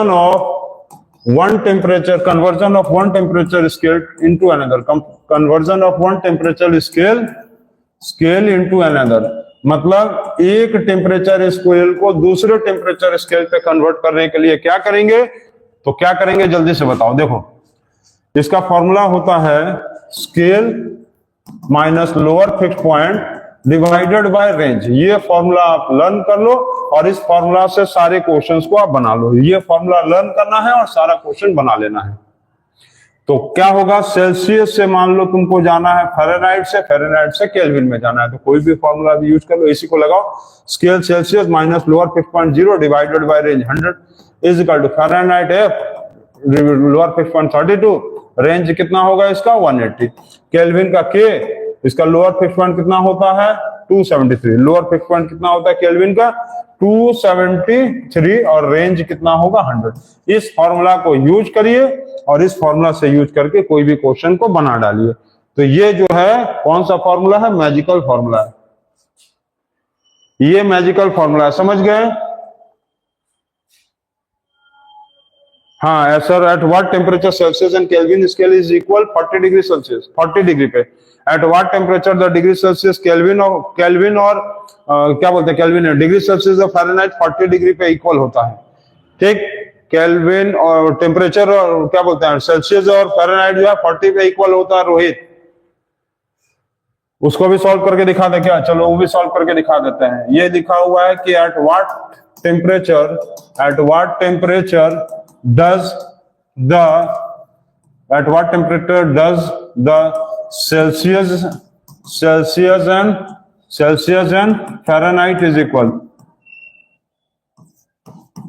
of one temperature scale into another, conversion of one temperature scale into another, मतलब एक टेम्परेचर स्केल को दूसरे टेम्परेचर स्केल पे कन्वर्ट करने के लिए क्या करेंगे, तो क्या करेंगे जल्दी से बताओ। देखो इसका फॉर्मूला होता है scale minus lower fixed point divided by range. ये फॉर्मूला आप लर्न कर लो और इस फॉर्मूला से सारे क्वेश्चंस को आप बना लो। ये फॉर्मूला लर्न करना है और सारा क्वेश्चन बना लेना है। तो क्या होगा, सेल्सियस से मान लो तुमको जाना है फ़ारेनहाइट से केल्विन में जाना है, तो कोई भी फॉर्मूला भी यूज कर लो, इसी को लगाओ। Scale Celsius minus lower fixed point 0 divided by range 100 is equal to Fahrenheit F lower fixed point 32, range कितना होगा इसका 180। केल्विन का K, इसका लोअर फिक्स्ड पॉइंट कितना होता है 273, लोअर फिक्स्ड पॉइंट कितना होता है केल्विन का 273 और रेंज कितना होगा 100। इस फॉर्मूला को यूज करिए और इस फॉर्मूला से यूज करके कोई भी क्वेश्चन को बना डालिए। तो ये जो है कौन सा फॉर्मूला है, मैजिकल फॉर्मूला है, ये मैजिकल फॉर्मूला है, समझ गए। हाँ sir, at what temperature Celsius and Kelvin scale is equal 40 degree Celsius, 40 degree पे at what temperature the degree Celsius Kelvin और क्या बोलते हैं केल्विन डिग्री सेल्सियस और फ़ारेनहाइट 40 डिग्री पे इक्वल होता है। ठीक, केल्विन और टेम्परेचर और क्या बोलते हैं सेल्सियस और फ़ारेनहाइट जो है 40 पे इक्वल होता है। रोहित उसको भी सॉल्व करके दिखा दे क्या, चलो वो भी सॉल्व करके दिखा देते हैं। ये लिखा हुआ है कि eight what temperature does the Celsius and Fahrenheit is equal,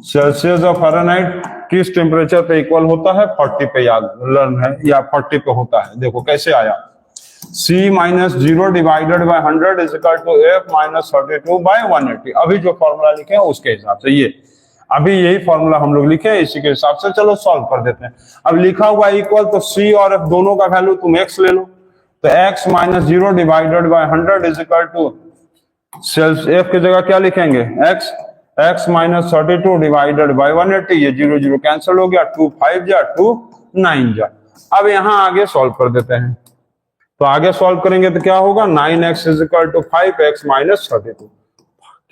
Celsius और फ़ारेनहाइट किस टेम्परेचर पे इक्वल होता है 40 पे, याद लर्न है, या 40 पे होता है। देखो कैसे आया, C minus 0 divided by 100 is equal to F minus 32 by 180। अभी जो फॉर्मूला लिखे हैं उसके हिसाब से, ये अभी यही फॉर्मूला हम लोग लिखे हैं, इसी के हिसाब से चलो सॉल्व कर देते हैं। अब लिखा हुआ इक्वल, तो C और F दोनों का वैल्यू तुम X ले लो, तो X minus 0 divided by 100 is equal to F की जगह क्या लिखेंगे X माइनस 32 डिवाइडेड बाय 180, ये 0 0 कैंसिल हो गया, 2 5 जा 2 9 जा। अब यहाँ आगे सॉल्व कर देते हैं, तो आगे सॉल्व करेंगे तो क्या होगा 9x is equal to 5x minus 32।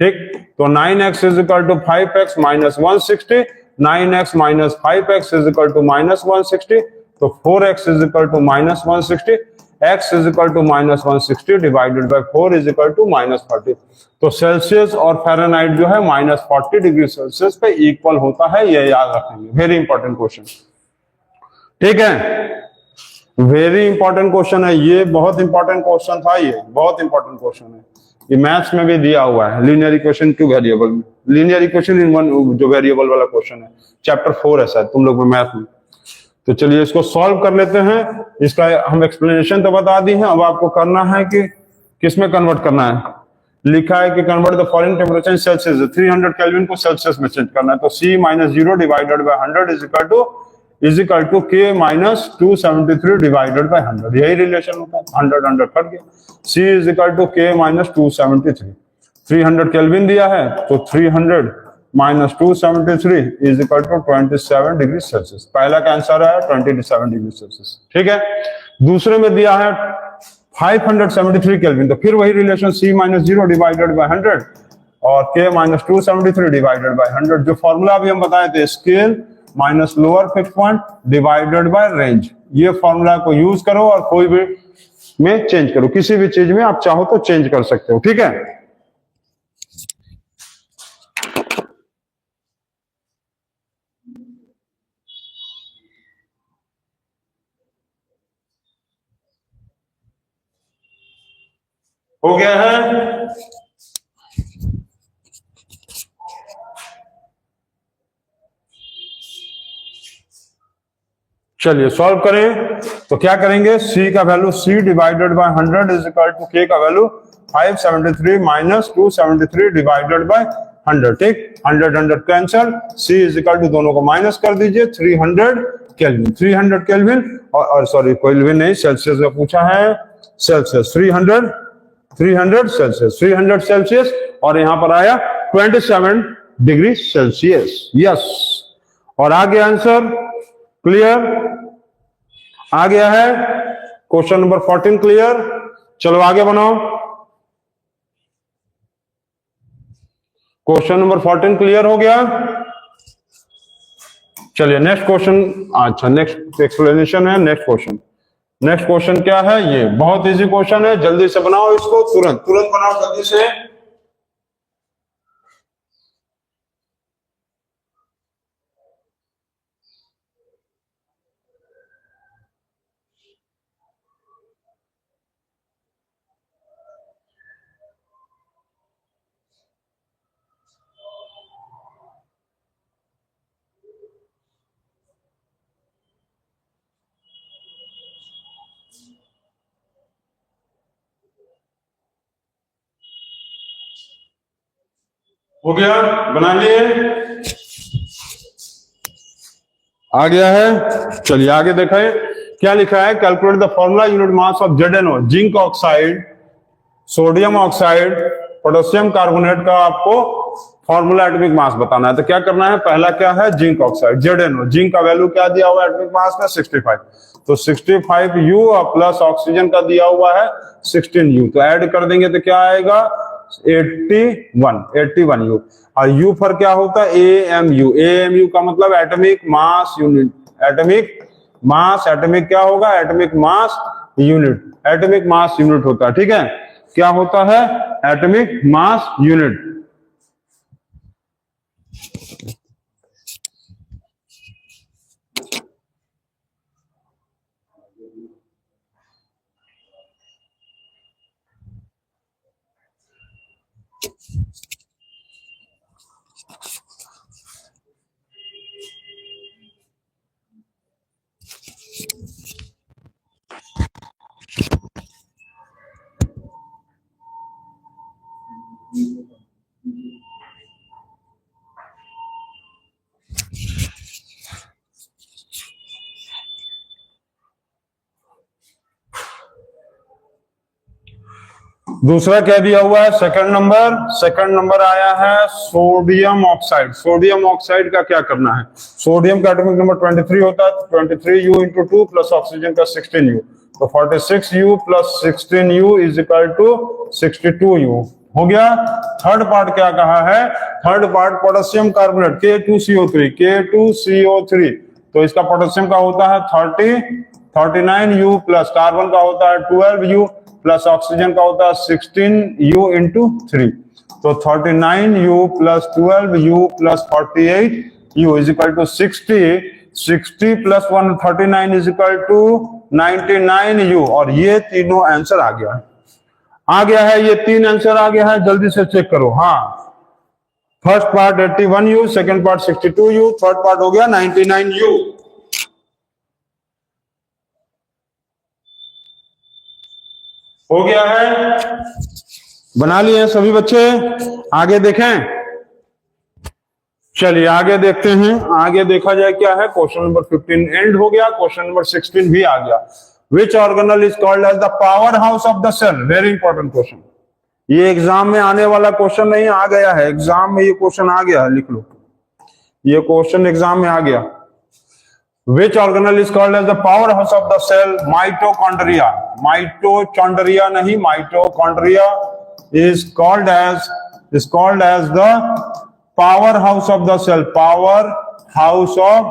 ठीक, तो 9x is equal to 5x minus 160, 9x minus 5x is equal to minus 160, तो 4x is equal to minus 160, x is equal to minus 160 divided by 4 is equal to minus 40। तो Celsius और Fahrenheit जो है minus 40 degree Celsius पे equal होता है, ये याद रखेंगे। वेरी इंपॉर्टेंट क्वेश्चन, ठीक है, वेरी इंपॉर्टेंट क्वेश्चन है ये, बहुत इंपॉर्टेंट क्वेश्चन था, ये बहुत इंपॉर्टेंट क्वेश्चन है। ये मैथ्स में भी दिया हुआ है, लीनियर इक्वेशन 2 वेरिएबल में, लीनियर इक्वेशन इन वन जो वेरिएबल वाला क्वेश्चन है, चैप्टर 4 है शायद तुम लोग में मैथ में। तो चलिए इसको सॉल्व कर लेते हैं। इसका हम एक्सप्लेनेशन तो बता दी है, अब आपको करना है कि किसमें कन्वर्ट करना है। लिखा है कि convert the following temperature in Celsius, 300 kelvin को सेल्सियस में चेंज करना है। तो C minus 0 divided by 100 is equal to is equal to K minus 273 divided by 100। यही रिलेशन होता है, 100 100 कट गया। C is equal to K minus 273, 300 kelvin दिया है तो 300 minus 273 is equal to 27 degree Celsius. पहला का आंसर है 27 डिग्री सेल्सियस, ठीक है। दूसरे में दिया है 573 केल्विन, तो फिर वही relation C minus 0 divided by 100 और K माइनस 273 डिवाइडेड बाय 100। जो फॉर्मूला अभी हम बताए थे, scale minus lower fix point divided by range, ये फॉर्मूला को यूज करो और कोई भी में चेंज करो, किसी भी चीज में आप चाहो तो चेंज कर सकते हो, ठीक है। हो गया है। चलिए सॉल्व करें तो क्या करेंगे, C का value C divided by 100 is equal to K का वैल्यू 573 माइनस 273 डिवाइडेड बाय 100, ठीक। 100 100 cancel, C is equal to दोनों को माइनस कर दीजिए, 300 केल्विन, 300 केल्विन और सॉरी केल्विन नहीं, सेल्सियस में पूछा है, सेल्सियस 300 सेल्सियस, 300 सेल्सियस और यहां पर आया 27 डिग्री सेल्सियस, यस। और आ गया आंसर, क्लियर, आ गया है क्वेश्चन नंबर 14 क्लियर। चलो आगे बनाओ, क्वेश्चन नंबर 14 क्लियर हो गया। चलिए नेक्स्ट क्वेश्चन, अच्छा नेक्स्ट एक्सप्लेनेशन है, नेक्स्ट क्वेश्चन। नेक्स्ट क्वेश्चन क्या है, ये बहुत इजी क्वेश्चन है, जल्दी से बनाओ इसको, तुरंत तुरंत बनाओ जल्दी से। हो गया, बना लिए, आ गया है। चलिए आगे देखें क्या लिखा है, calculate the formula unit mass of ZnO, zinc oxide, sodium oxide, potassium carbonate का आपको फॉर्मूला एटॉमिक मास बताना है। तो क्या करना है, पहला क्या है, जिंक ऑक्साइड ZnO, जिंक का वैल्यू क्या दिया हुआ है एटॉमिक मास में 65, तो 65U प्लस ऑक्सीजन का दिया हुआ है 16U, तो ऐड कर देंगे तो क्या आएगा 81U। और U पर क्या होता है, AMU का मतलब atomic mass unit, atomic mass, atomic क्या होगा, atomic mass unit, atomic mass unit होता है, ठीक है। क्या होता है, एटॉमिक मास यूनिट। दूसरा क्या दिया हुआ है, सेकंड नंबर आया है सोडियम ऑक्साइड। सोडियम ऑक्साइड का क्या करना है, सोडियम का एटॉमिक नंबर 23 होता है, 23U इंटू 2 प्लस ऑक्सीजन का 16U, तो 46U plus 16U is equal to 62U हो गया। थर्ड पार्ट क्या कहा है, third part potassium carbonate K2CO3, तो इसका पोटेशियम का होता है 39U प्लस कार्बन का होता है 12U प्लस ऑक्सीजन का होता है 16U इंटू 3, तो 39U plus 12U plus 48U is equal to 60 plus 139 is equal to 99U, और ये तीनों आंसर आ गया है, आ गया है, ये तीन आंसर आ गया है, जल्दी से चेक करो। हाँ, first part 81U, second part 62U, third part हो गया 99U। हो गया है, बना लिए हैं सभी बच्चे, आगे देखें। चलिए आगे देखते हैं, आगे देखा जाए क्या है। क्वेश्चन नंबर 15 एंड हो गया, क्वेश्चन नंबर 16 भी आ गया। Which organelle is called as the power house of the cell? Very important question, ये एग्जाम में आने वाला क्वेश्चन नहीं, आ गया है एग्जाम में, ये क्वेश्चन आ गया है, लिख लो, ये क्वेश्चन एग्जाम में आ गया। Which organelle is called as the power house of the cell? Mitochondria. Mitochondria नहीं, mitochondria is called as the power house of the cell. Power house of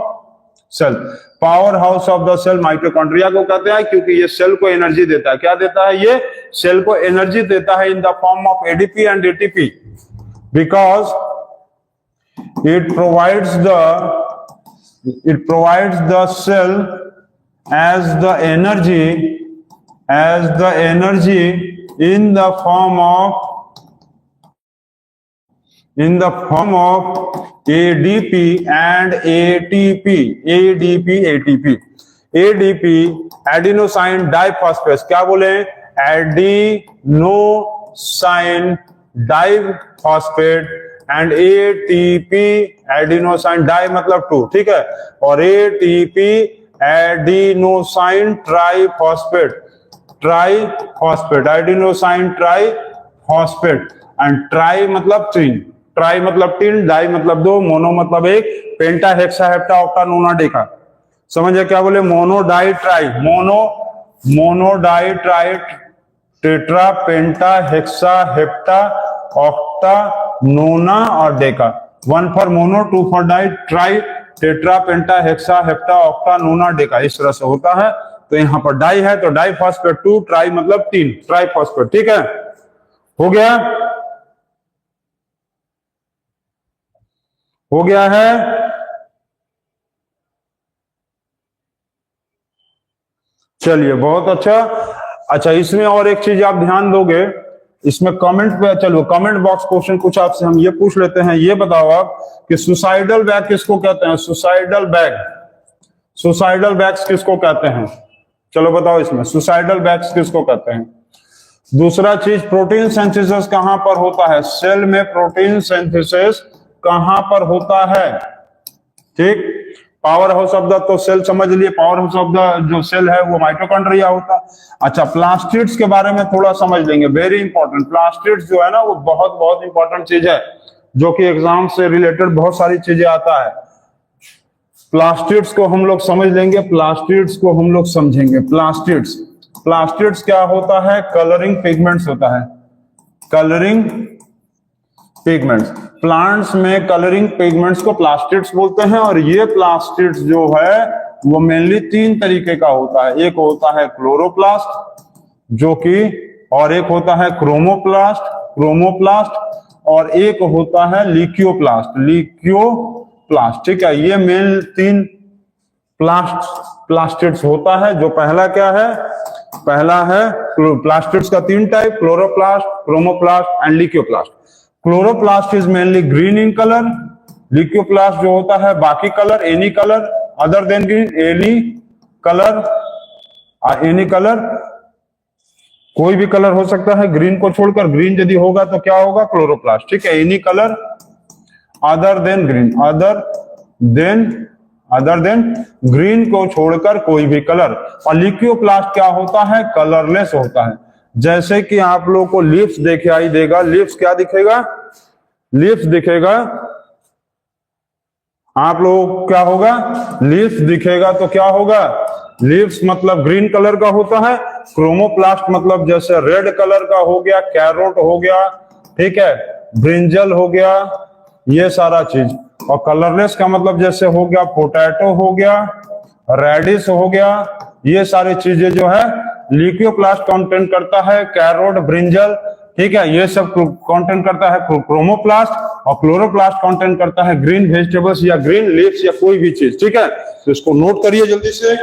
cell, power house of the cell mitochondria को कहते हैं, क्योंकि ये cell को energy देता है। क्या देता है? ये सेल को एनर्जी देता है in the form of ADP and ATP, because it provides the cell as the energy in the form of ADP and ATP, ADP adenosine diphosphate, क्या बोले? Adenosine diphosphate and ATP adenosine di मतलब 2, ठीक है, और ATP adenosine triphosphate, adenosine triphosphate, and tri मतलब 3, try मतलब 3, die मतलब 2, mono मतलब 1, penta hexa hepta octa nona deca. समझे क्या बोले? Mono di tri, mono di tri tetra penta hexa hepta octa nona और deca. 1 for mono, 2 for di, tri tetra penta hexa hepta octa nona deca, इस तरह से होता है। तो यहां पर डाई है तो डाई फॉस्फेट 2, ट्राई मतलब 3, ट्राई फॉस्फेट, ठीक है, हो गया, हो गया है। चलिए बहुत अच्छा। अच्छा, इसमें और एक चीज आप ध्यान दोगे, इसमें कमेंट पे, चलो कमेंट बॉक्स क्वेश्चन कुछ आपसे हम ये पूछ लेते हैं, ये बताओ आप कि सुसाइडल बैग किसको कहते हैं? सुसाइडल बैग्स किसको कहते हैं? चलो बताओ, इसमें सुसाइडल बैग्स किसको कहते हैं? दूसरा चीज, प्रोटीन सिंथेसिस कहां पर होता है? सेल में प्रोटीन सिंथेसिस कहां पर होता है? ठीक, पावर हाउस ऑफ द, तो सेल समझ लिए, पावर हाउस ऑफ द जो सेल है वो माइटोकॉन्ड्रिया होता है। अच्छा, प्लास्टिड्स के बारे में थोड़ा समझ लेंगे, वेरी इंपॉर्टेंट। प्लास्टिड्स जो है ना वो बहुत बहुत इंपॉर्टेंट चीज है, जो कि एग्जाम से रिलेटेड बहुत सारी चीजें आता है। प्लास्टिड्स को हम लोग समझ लेंगे, प्लास्टिड्स को हम लोग समझेंगे। प्लास्टिड्स क्या होता है? कलरिंग पिगमेंट्स होता है, कलरिंग पिगमेंट्स। प्लांट्स में कलरिंग पिगमेंट्स को प्लास्टिड्स बोलते हैं, और ये प्लास्टिड्स जो है वो मेनली 3 तरीके का होता है। एक होता है क्लोरोप्लास्ट, जो कि, और एक होता है क्रोमोप्लास्ट, और एक होता है लिक्योप्लास्ट, ठीक है। ये मेन 3 प्लास्टिड्स होता है। जो पहला क्या है? पहला है प्लास्टिड्स का 3 type, chloroplast, chromoplast and leucoplast. Chloroplast is mainly green in colour, leucoplast जो होता है बाकी colour, any colour other than green, any colour कोई भी कलर हो सकता है ग्रीन को छोड़कर, ग्रीन यदि होगा तो क्या होगा? क्लोरोप्लास्ट, ठीक है। Any colour other than green, other than green को छोड़कर कोई भी कलर। और लिक्योप्लास्ट क्या होता है? कलरलेस होता है। जैसे कि आप लोगों को लीव्स दिखाई देगा, लीव्स क्या दिखेगा? लीव्स दिखेगा, आप लोगों को क्या होगा? लीव्स दिखेगा तो क्या होगा? लीव्स मतलब ग्रीन कलर का होता है। क्रोमोप्लास्ट मतलब जैसे रेड कलर का हो गया, कैरोट हो गया, ठीक है, ब्रिंजल हो गया, ये सारा चीज। और कलरलेस का मतलब जैसे हो गया पोटैटो हो गया, रेडिश हो गया, ये सारी चीजें जो है लिक्योप्लास्ट कंटेंट करता है। कैरोट, ब्रिंजल, ठीक है, ये सब कंटेंट करता है क्रोमोप्लास्ट, और क्लोरोप्लास्ट कंटेंट करता है ग्रीन वेजिटेबल्स या ग्रीन लीव्स या कोई भी चीज, ठीक है। तो इसको नोट करिए जल्दी से।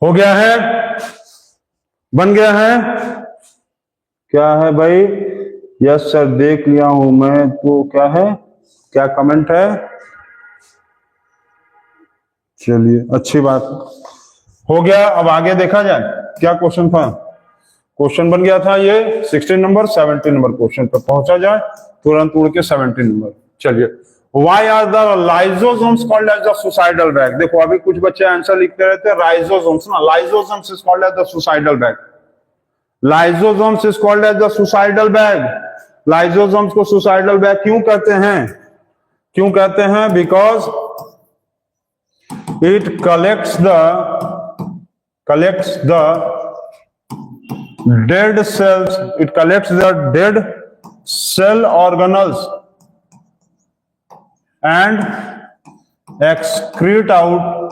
हो गया है, बन गया है, क्या है भाई? यस सर देख लिया हूं मैं, तो क्या है, क्या कमेंट है? चलिए अच्छी बात, हो गया। अब आगे देखा जाए क्या क्वेश्चन था। क्वेश्चन बन गया था ये 16 नंबर, 17 नंबर क्वेश्चन पर पहुंचा जाए, तुरंत उड़ के 17 नंबर। चलिए, why are the lysosomes called as the suicidal bag? देखो अभी कुछ बच्चे आंसर लिखते रहते हैं राइजोसोम्स ना, lysosomes is called as the suicidal bag. Lysosomes is called as the suicidal bag. Lysosomes को सुसाइडल बैग क्यों कहते हैं? क्यों कहते हैं? Because it collects the dead cells, it collects the dead cell organelles and excrete out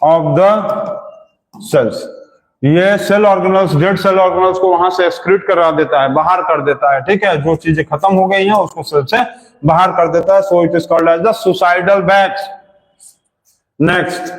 of the cells। ये cell organelles, dead cell organelles को वहां से एक्सक्रीट करा देता है, बाहर कर देता है, ठीक है। जो चीजें खत्म हो गई हैं उसको सेल से बाहर कर देता है। So it is called as the suicidal bags. Next,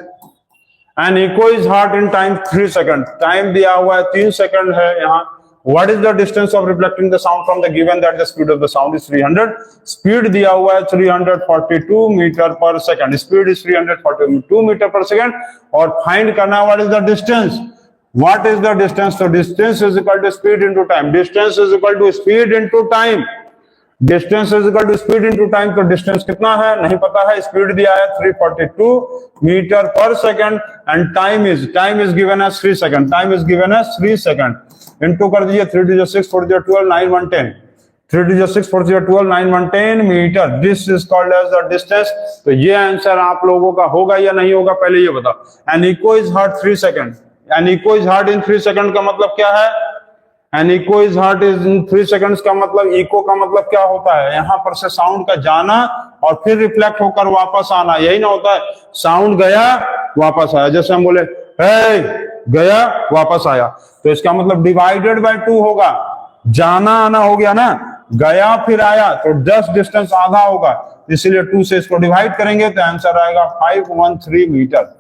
an echo is heard in time 3 second. Time दिया हुआ है 3 सेकंड है यहाँ। What is the distance of reflecting the sound from the given that the speed of the sound is 300। स्पीड दिया हुआ है 342 metre per second. Speed is 342 metre per second और फाइंड करना what is the distance. What is the distance? So distance is equal to speed into time. Distance is equal to speed into time. Distance is equal to speed into time. तो distance कितना है नहीं पता है। Speed दिया है 342 metre per second and time is given as 3 second. Time is given as 3 second. Into कर दीजिए 3 × 6 4 × 12 9 1 10। 3 × 6 4 × 12 9 1 10 metre. This is called as the distance. तो ये आंसर आप लोगों का होगा या नहीं होगा पहले ये बताओ। An echo is heard 3 second. An echo is heard in 3 second का मतलब क्या है? An echo is heard is in 3 seconds का मतलब, इको का मतलब क्या होता है? यहां पर से साउंड का जाना और फिर रिफ्लेक्ट होकर वापस आना, यही ना होता है। साउंड गया वापस आया, जैसे हम बोले हे गया वापस आया, तो इसका मतलब डिवाइडेड बाय 2 होगा। जाना आना हो गया ना, गया फिर आया, तो 10 डिस्टेंस आधा होगा, इसीलिए 2 से इसको डिवाइड करेंगे तो आंसर आएगा 513 मीटर।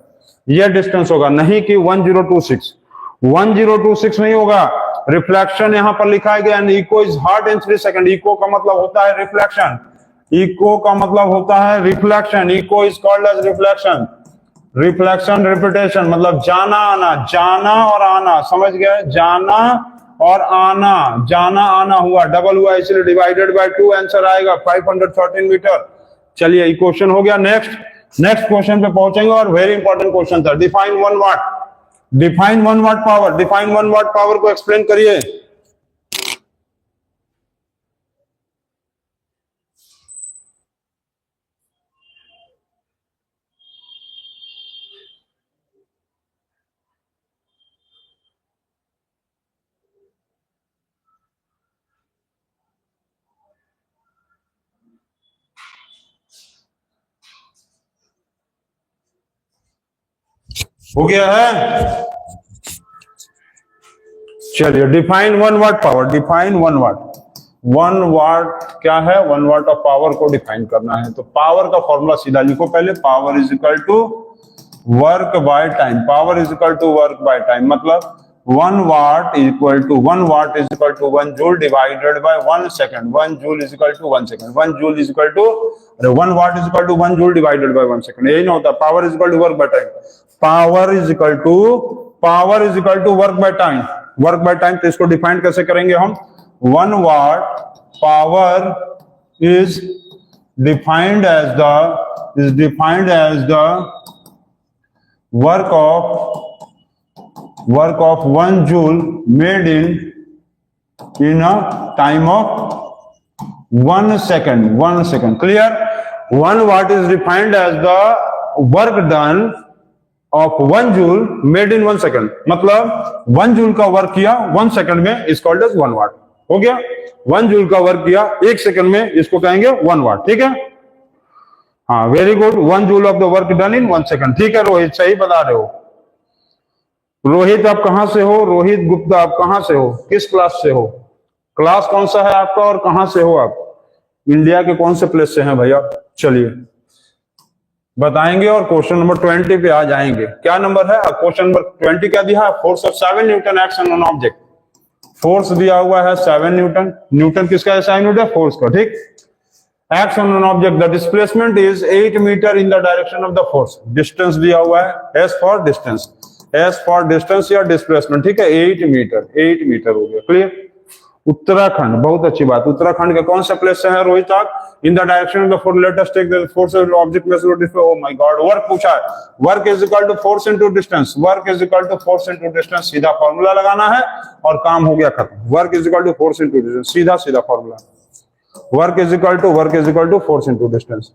यह डिस्टेंस होगा, नहीं कि 1026। 1026 नहीं होगा। रिफ्लेक्शन यहां पर लिखा गया echo is heard in 3 second. Echo का मतलब होता है रिफ्लेक्शन। इको का मतलब होता है reflection. Echo is called as reflection. Reflection repetition मतलब जाना आना, जाना और आना, समझ गए? जाना और आना, जाना आना हुआ, डबल हुआ, इसलिए डिवाइडेड बाय 2 आंसर आएगा 513 मीटर। चलिए ये क्वेश्चन हो गया। नेक्स्ट क्वेश्चन पे पहुंचेंगे और वेरी इंपॉर्टेंट क्वेश्चन था। Define 1 watt. Define 1 watt power. Define 1 watt power को एक्सप्लेन करिए। हो गया है? चलिए, define 1 watt power. Define 1 watt. 1 watt क्या है? 1 वाट ऑफ पावर को डिफाइन करना है, तो पावर का फॉर्मूला सीधा लिखो पहले। Power is equal to work by time. Power is equal to work by time मतलब 1 watt is equal to 1 joule divided by 1 second. 1 joule is equal to 1 second. 1 joule is equal to 1 watt is equal to 1 joule divided by 1 second. यही ना होता। Power is equal to work by time. Power is equal to work by time. Work by time, तो इसको define कैसे करेंगे हम? 1 watt power is defined as the work of 1 joule made in a time of 1 second. 1 second clear? 1 watt is defined as the work done of 1 joule made in 1 second। मतलब 1 joule का work किया 1 second में, is called as 1 वाट। हो गया? 1 joule का work किया 1 second में, इसको कहेंगे 1 वाट। ठीक है? हाँ, very good. 1 joule of the work done in 1 second. ठीक है रोहित, सही बता रहे हो। रोहित आप कहां से हो? रोहित गुप्ता आप कहां से हो? किस क्लास से हो? क्लास कौन सा है आपका और कहां से हो आप? इंडिया के कौन से प्लेस से हैं भैया? चलिए, बताएंगे और क्वेश्चन नंबर 20 पे आ जाएंगे। क्या नंबर है क्वेश्चन नंबर 20? क्या दिया है? Force of 7 newton acts on an object. Force दिया हुआ है 7 न्यूटन। न्यूटन किसका SI यूनिट है? फोर्स का। ठीक। Acts on an object, the displacement is 8 metre in the direction of the force. Distance दिया हुआ है S for distance, S for distance या डिस्प्लेसमेंट। ठीक है, 8 मीटर, 8 मीटर हो गया। क्लियर। उत्तराखंड, बहुत अच्छी बात। उत्तराखंड के कौन सा प्लेस से है रोहित आप? In the direction of the force, let us take the force of object measure display. Oh my god, work पूछा है। Work is equal to force into distance. Work is equal to force into distance. सीधा formula लगाना है और काम हो गया खत्म। Work is equal to force into distance, सीधा सीधा formula. Work is equal to force into distance.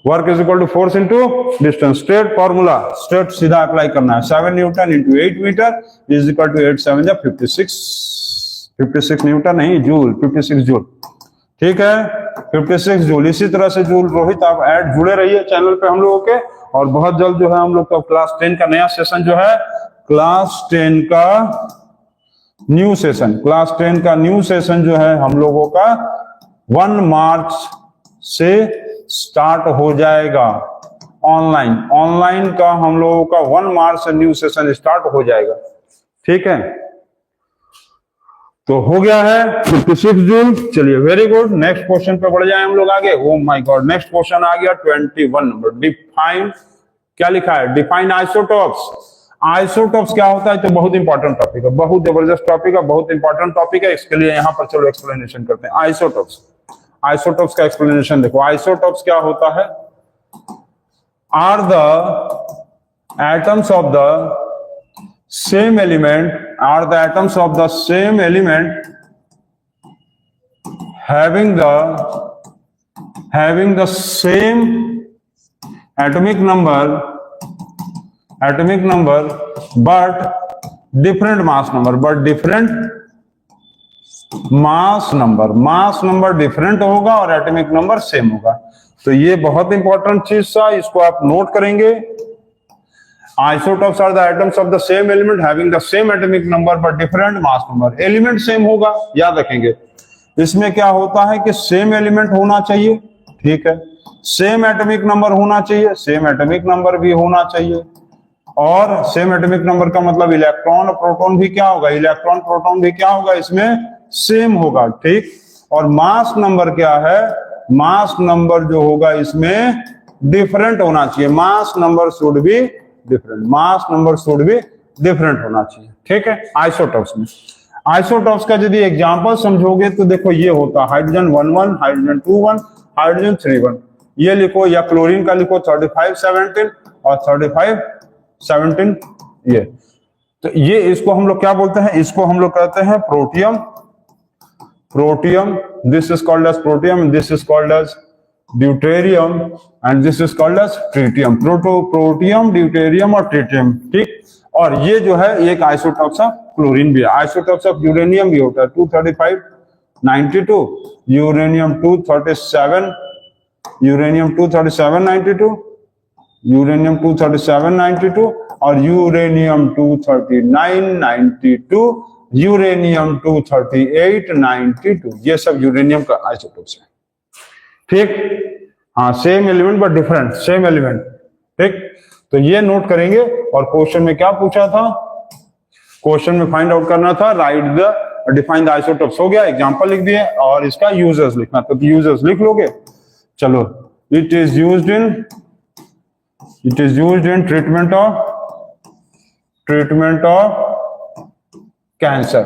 Work is equal to force into distance. Straight formula, straight सीधा अप्लाई करना है। 7 newton into 8 metre is equal to 8 7 जा 56 Newton नहीं, joule, 56 joule. ठीक है, 56 joule. इसी तरह से जूल। रोहित आप ऐड जुड़े रहिए चैनल पे हम लोगों के, और बहुत जल्द जो है हम लोग का क्लास 10 का नया सेशन जो है, क्लास 10 का न्यू सेशन, क्लास 10 का न्यू सेशन जो है हम लोगों का 1 मार्च से स्टार्ट हो जाएगा। ऑनलाइन, ऑनलाइन का हम लोगों का 1 मार्च से न्यू सेशन स्टार्ट हो जाएगा। ठीक है, तो हो गया है 56 जून। चलिए, वेरी गुड। नेक्स्ट क्वेश्चन पे बढ़ जाए हम लोग आगे। Oh my god, next question आ गया 21 नंबर। डिफाइन, क्या लिखा है? Define isotopes. आइसोटोप्स क्या होता है? तो बहुत इंपॉर्टेंट टॉपिक है, बहुत जबरदस्त टॉपिक है, बहुत इंपॉर्टेंट टॉपिक है। इसके लिए यहाँ पर चलो एक्सप्लेनेशन करते हैं। आइसोटोप्स, आइसोटोप्स का एक्सप्लेनेशन देखो। आइसोटोप्स क्या होता है? Are the atoms of the same element, are the atoms of the same element having the same atomic number but different mass number, mass number different होगा और atomic number same होगा। तो ये बहुत इंपॉर्टेंट चीज था, इसको आप नोट करेंगे। Isotopes are the atoms of the same element having the same atomic number but different mass number. Element same होगा, याद रखेंगे। इसमें क्या होता है कि सेम एलिमेंट होना चाहिए, ठीक है, सेम एटॉमिक नंबर होना चाहिए, सेम एटॉमिक नंबर भी होना चाहिए। और सेम एटॉमिक नंबर का मतलब इलेक्ट्रॉन और प्रोटॉन भी क्या होगा? इलेक्ट्रॉन प्रोटॉन भी क्या होगा? इसमें सेम होगा। ठीक। और मास नंबर क्या है? मास नंबर जो होगा इसमें डिफरेंट होना चाहिए। Mass number should be different, mass number should भी डिफरेंट होना चाहिए। ठीक है, आइसोटोप्स में। आइसोटोप्स का यदि एग्जांपल समझोगे तो देखो ये होता है हाइड्रोजन 1 हाइड्रोजन 2 हाइड्रोजन 3 ये लिखो, या क्लोरीन का लिखो 3517 और 3517 ये। तो ये इसको हम लोग क्या बोलते हैं? इसको हम लोग कहते हैं protium. Protium, this is called as protium, this is called as deuterium and this is called as tritium. Protium, deuterium और ट्रिटियम। ठीक। और ये जो है एक आइसोटोप्स ऑफ क्लोरीन भी है। आइसोटोप्स ऑफ यूरेनियम भी होता है 23592, यूरेनियम 237, यूरेनियम 23792, यूरेनियम 23792 और यूरेनियम 23992, यूरेनियम 23892। ये सब यूरेनियम का आइसोटोप्स है। ठीक। हाँ, same element but different, same element. ठीक। तो ये नोट करेंगे। और क्वेश्चन में क्या पूछा था? क्वेश्चन में फाइंड आउट करना था, right the define the isotopes. हो गया, एग्जांपल लिख दिए और इसका यूजर्स लिखना, तो यूजर्स लिख लोगे। चलो, it is used in treatment of cancer.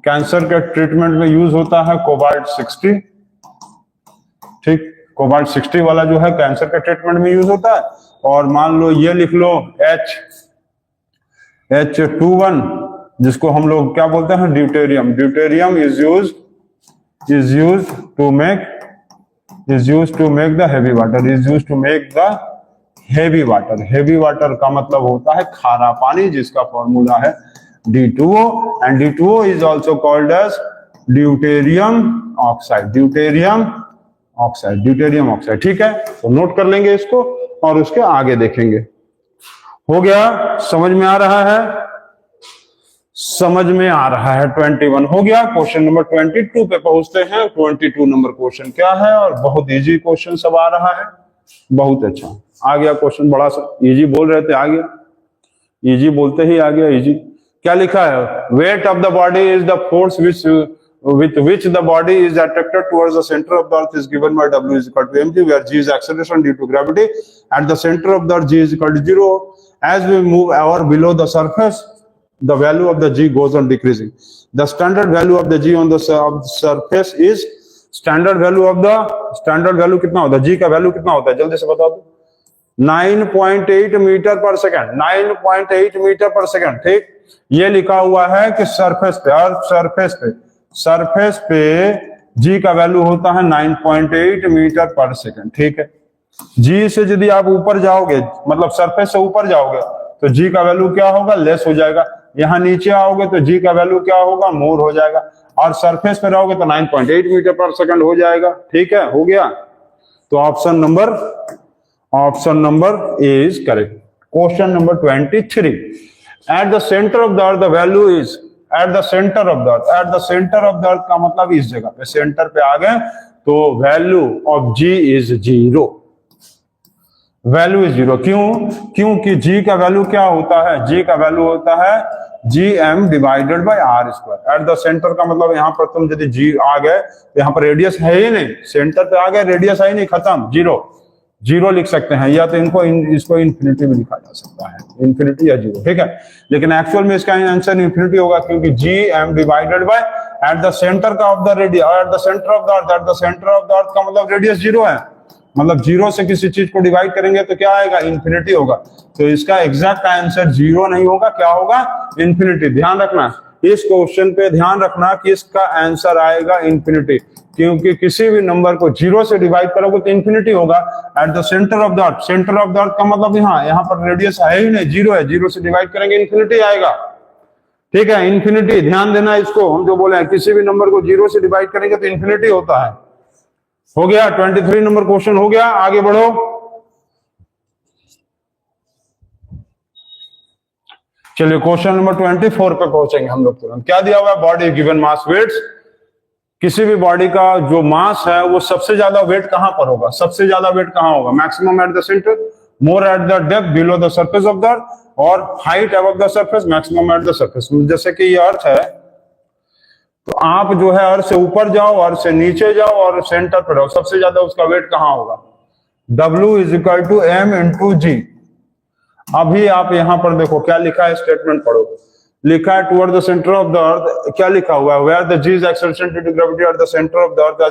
Cancer के ट्रीटमेंट में यूज होता है कोबाल्ट 60। ठीक, कोबाल्ट 60 वाला जो है कैंसर के ट्रीटमेंट में यूज होता है। और मान लो ये लिख लो H21, जिसको हम लोग क्या बोलते हैं? Deuterium. Deuterium is used to make the heavy water, heavy water का मतलब होता है खारा पानी, जिसका फॉर्मूला है D2O and D2O is also called as deuterium oxide. Deuterium oxide. ठीक है, तो नोट कर लेंगे इसको और उसके आगे देखेंगे। हो गया, समझ में आ रहा है? समझ में आ रहा है। 21 हो गया। क्वेश्चन नंबर 22 पे पहुंचते हैं। 22 नंबर क्वेश्चन क्या है? और बहुत इजी क्वेश्चन सब आ रहा है। बहुत अच्छा, आ गया क्वेश्चन, बड़ा सा इजी बोल रहे थे, आ गया, इजी बोलते ही आ गया इजी। क्या लिखा है, wait of the body is the force which with which the body is attracted towards the center of the earth is given by W is equal to mg, where g is acceleration due to gravity at the center of the earth, g is equal to 0. As we move over below the surface, the value of the g goes on decreasing. The standard value of the g on the surface is standard value कितना होता है, g का value कितना होता है, जल्दी से बता दो। 9.8 metre per second, 9.8 metre per second, ठीक। ये लिखा हुआ है कि सरफेस पे, अर्थ सरफेस पे जी का वैल्यू होता है 9.8 मीटर पर सेकंड, ठीक है। जी से यदि आप ऊपर जाओगे, मतलब सरफेस से ऊपर जाओगे, तो जी का वैल्यू क्या होगा, लेस हो जाएगा। यहां नीचे आओगे तो जी का वैल्यू क्या होगा, मोर हो जाएगा। और सरफेस पे रहोगे तो 9.8 मीटर पर सेकंड हो जाएगा, ठीक है, हो गया। तो option number A is correct. Question number 23, eight the centre of the earth the value is, eight the centre of the earth, at the centre of the earth का मतलब इस जगह पे, सेंटर पे आ गए तो value of g is 0, value is 0। क्योंकि जी का वैल्यू क्या होता है, जी का वैल्यू होता है gm divided bye r square. Eight the centre का मतलब यहाँ पर तुम यदि जी आ गए तो यहाँ पर रेडियस है ही नहीं, सेंटर पे आ गए, रेडियस है ही नहीं, खत्म, 0 लिख सकते हैं, या तो इसको इन्फिनिटी में लिखा जा सकता है, इन्फिनिटी या 0, ठीक है। लेकिन एक्चुअल में इसका आंसर इन्फिनिटी होगा, क्योंकि gm divided by at the centre का of the radius, at the centre of the earth, at the centre of the earth का मतलब रेडियस 0 है, मतलब 0 से किसी चीज को डिवाइड करेंगे तो क्या आएगा, इन्फिनिटी होगा। तो इसका एग्जैक्ट आंसर 0 नहीं होगा, क्या होगा, इन्फिनिटी। ध्यान रखना इस क्वेश्चन पे, ध्यान रखना कि इसका आंसर आएगा इन्फिनिटी, क्योंकि किसी भी नंबर को 0 से डिवाइड करोगे तो इन्फिनिटी होगा। Eight the centre of the earth, centre of the earth का मतलब यहाँ पर रेडियस है ही नहीं, 0 है, 0 से डिवाइड करेंगे इन्फिनिटी आएगा, ठीक है, इन्फिनिटी। ध्यान देना इसको, हम जो बोले हैं किसी भी नंबर को 0 से डिवाइड करेंगे तो इन्फिनिटी होता है। हो गया, 23 नंबर क्वेश्चन हो गया, आगे बढ़ो। चलिए क्वेश्चन नंबर 24 पे पहुंचेंगे हम लोग तुरंत। क्या दिया हुआ है, बॉडी गिवन मास वेट्स, किसी भी बॉडी का जो मास है वो सबसे ज्यादा वेट कहां पर होगा, सबसे ज्यादा वेट कहां होगा, maximum at the centre, more at the depth below the surface of the earth, और height above the surface, maximum at the surface. जैसे कि ये अर्थ है, तो आप जो है अर्थ से ऊपर जाओ, अर्थ से नीचे जाओ और सेंटर पर रहो, सबसे ज्यादा उसका वेट कहां होगा, W is equal to m into g. अभी आप यहां पर देखो क्या लिखा है, स्टेटमेंट पढ़ो, लिखा है toward the centre of the earth, क्या लिखा हुआ है, where the g is acceleration due to gravity at the centre of the earth,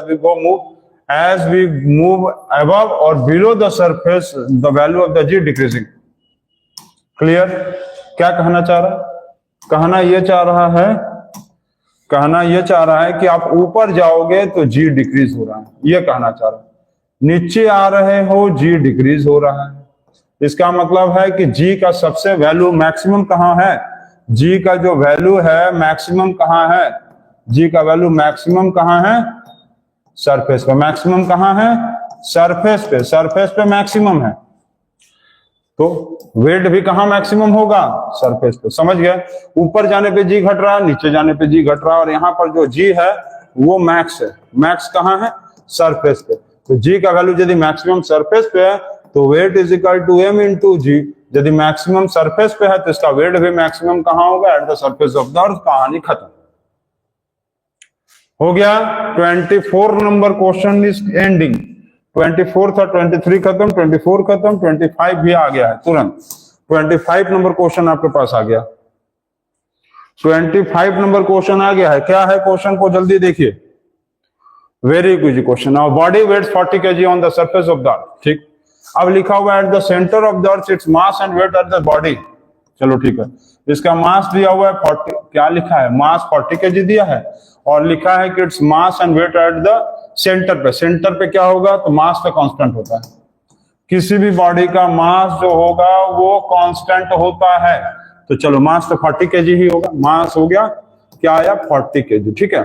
as we move above और below the surface the value of the g decreasing. Clear, क्या कहना चाह रहा है, कहना यह चाह रहा है कि आप ऊपर जाओगे तो जी डिक्रीज हो रहा है, यह कहना चाह रहा है। नीचे आ रहे हो, जी डिक्रीज हो रहा है। इसका मतलब है कि जी का सबसे वैल्यू मैक्सिमम कहां है, जी का जो वैल्यू है मैक्सिमम कहां है, जी का वैल्यू मैक्सिमम कहां है, सरफेस पे। मैक्सिमम कहां है, सरफेस पे, सरफेस पे मैक्सिमम है, तो वेट भी कहां मैक्सिमम होगा, सरफेस पे। समझ गए, ऊपर जाने पे जी घट रहा है, नीचे जाने पे जी घट रहा है, और यहाँ पर जो जी है वो मैक्स है। मैक्स कहां है, सरफेस पे। तो जी का वैल्यू यदि मैक्सिमम सरफेस पे है तो weight is equal to m into g. यदि मैक्सिमम सरफेस पे है तो इसका वेट भी मैक्सिमम कहां होगा, eight the surface of the अर्थ। कहानी खत्म हो गया। 24 नंबर क्वेश्चन इज एंडिंग। 24 था, 23 खत्म, 24 खत्म, 25 भी आ गया है तुरंत। 25 नंबर क्वेश्चन आपके पास आ गया। 25 नंबर क्वेश्चन आ गया है। क्या है क्वेश्चन को जल्दी देखिए, very good question. Now body weights 40 kg on the surface of the earth, ठीक। अब लिखा हुआ है at the centre of the earth its mass and weight at the body. चलो ठीक है, इसका मास दिया हुआ है 40, क्या लिखा है, मास 40 kg दिया है, और लिखा है कि its mass and weight at the centre पे। सेंटर पे क्या होगा, तो मास पे कांस्टेंट होता है। किसी भी बॉडी का मास जो होगा वो कांस्टेंट होता है। तो चलो मास तो 40 kg ही होगा, मास हो गया क्या आया, 40 kg, ठीक है।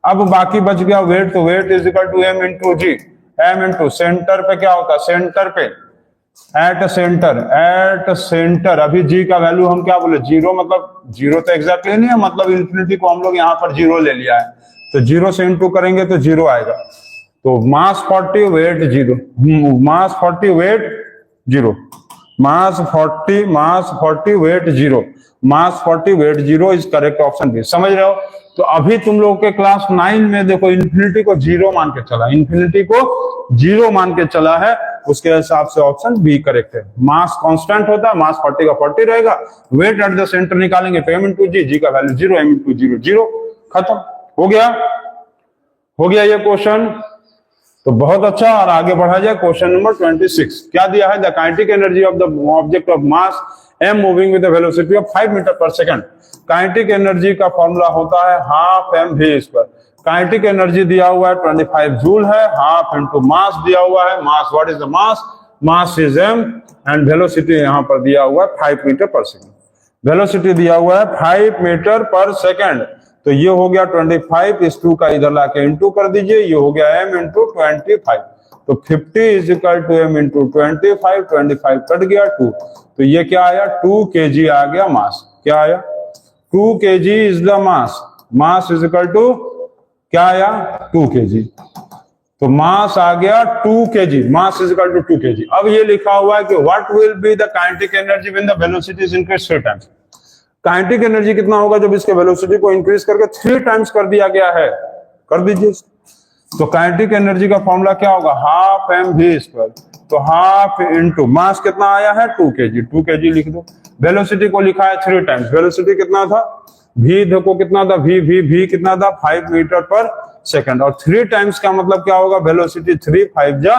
अब बाकी बच गया वेट, तो weight is equal to m into g. m into centre पे क्या होता है, सेंटर पे, एट सेंटर। अभी जी का वैल्यू हम क्या बोले, 0, मतलब 0 तो एग्जैक्टली नहीं है, मतलब इन्फिनिटी को हम लोग यहाँ पर 0 ले लिया है, तो 0 से इंटू करेंगे तो 0 आएगा। तो mass 40 weight 0, mass 40 weight 0, mass 40 weight 0, mass 40 weight 0 is correct option B. समझ रहे हो? तो अभी तुम लोग के क्लास 9 में देखो इन्फिनिटी को 0 मान के चला, इन्फिनिटी को 0 मान के चला है, उसके हिसाब से ऑप्शन बी करेक्ट है। मास कांस्टेंट होता है, मास 40 का 40 रहेगा, वेट एट द सेंटर निकालेंगे तो m इंटू जी का वैल्यू 0, m इंटू 0 0, खत्म हो गया ये क्वेश्चन। तो बहुत अच्छा, और आगे बढ़ा जाए क्वेश्चन नंबर 26। क्या दिया है? The kinetic energy of the object of mass m moving with the velocity of 5 metre per second. Kinetic energy का फॉर्मूला होता है half m v square. Kinetic energy दिया हुआ है 25 जूल है, हाफ इंटू मास दिया हुआ है, mass what is the mass, mass is m, and velocity यहां पर दिया हुआ है 5 मीटर पर सेकंड। वेलोसिटी दिया हुआ है 5 मीटर पर सेकंड, तो ये हो गया 25, इस 2 का इधर लाके इंटू कर दीजिए, ये हो गया m इंटू 25, तो 50 is equal to m into 25, 25 cut गया 2, तो ये क्या आया 2 kg आ गया मास। क्या आया? 2 kg is the mass, mass is equal to क्या आया 2 kg, तो मास आ गया 2 kg, mass is equal to 2 kg। अब ये लिखा हुआ है कि what will be the kinetic energy when the velocity is increase 3 times. Kinetic energy कितना होगा जब इसके वेलोसिटी को इंक्रीज करके 3 टाइम्स कर दिया गया है? कर दीजिए। तो काइनेटिक एनर्जी का फॉर्मूला क्या होगा? हाफ m v स्क्वायर, तो हाफ इंटू मास कितना आया है 2 kg, 2 kg लिख दो। वेलोसिटी को लिखा है 3 टाइम्स, वेलोसिटी कितना था v, देखो कितना था v कितना था 5 मीटर पर सेकंड, और 3 टाइम्स का मतलब क्या होगा? वेलोसिटी 3 5 जा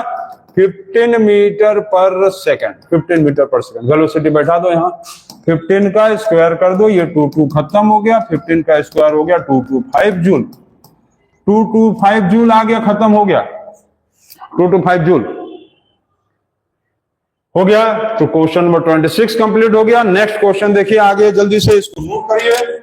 15 metre per second, 15 metre per second. Velocity बैठा दो यहाँ, 15 का स्क्वायर कर दो, ये 2 खत्म हो गया, 15 का स्क्वायर हो गया 225 जूल, 225 जूल आ गया, खत्म हो गया 225 जूल हो गया। तो क्वेश्चन नंबर 26 कंप्लीट हो गया। नेक्स्ट क्वेश्चन देखिए आगे, जल्दी से इसको मूव करिए।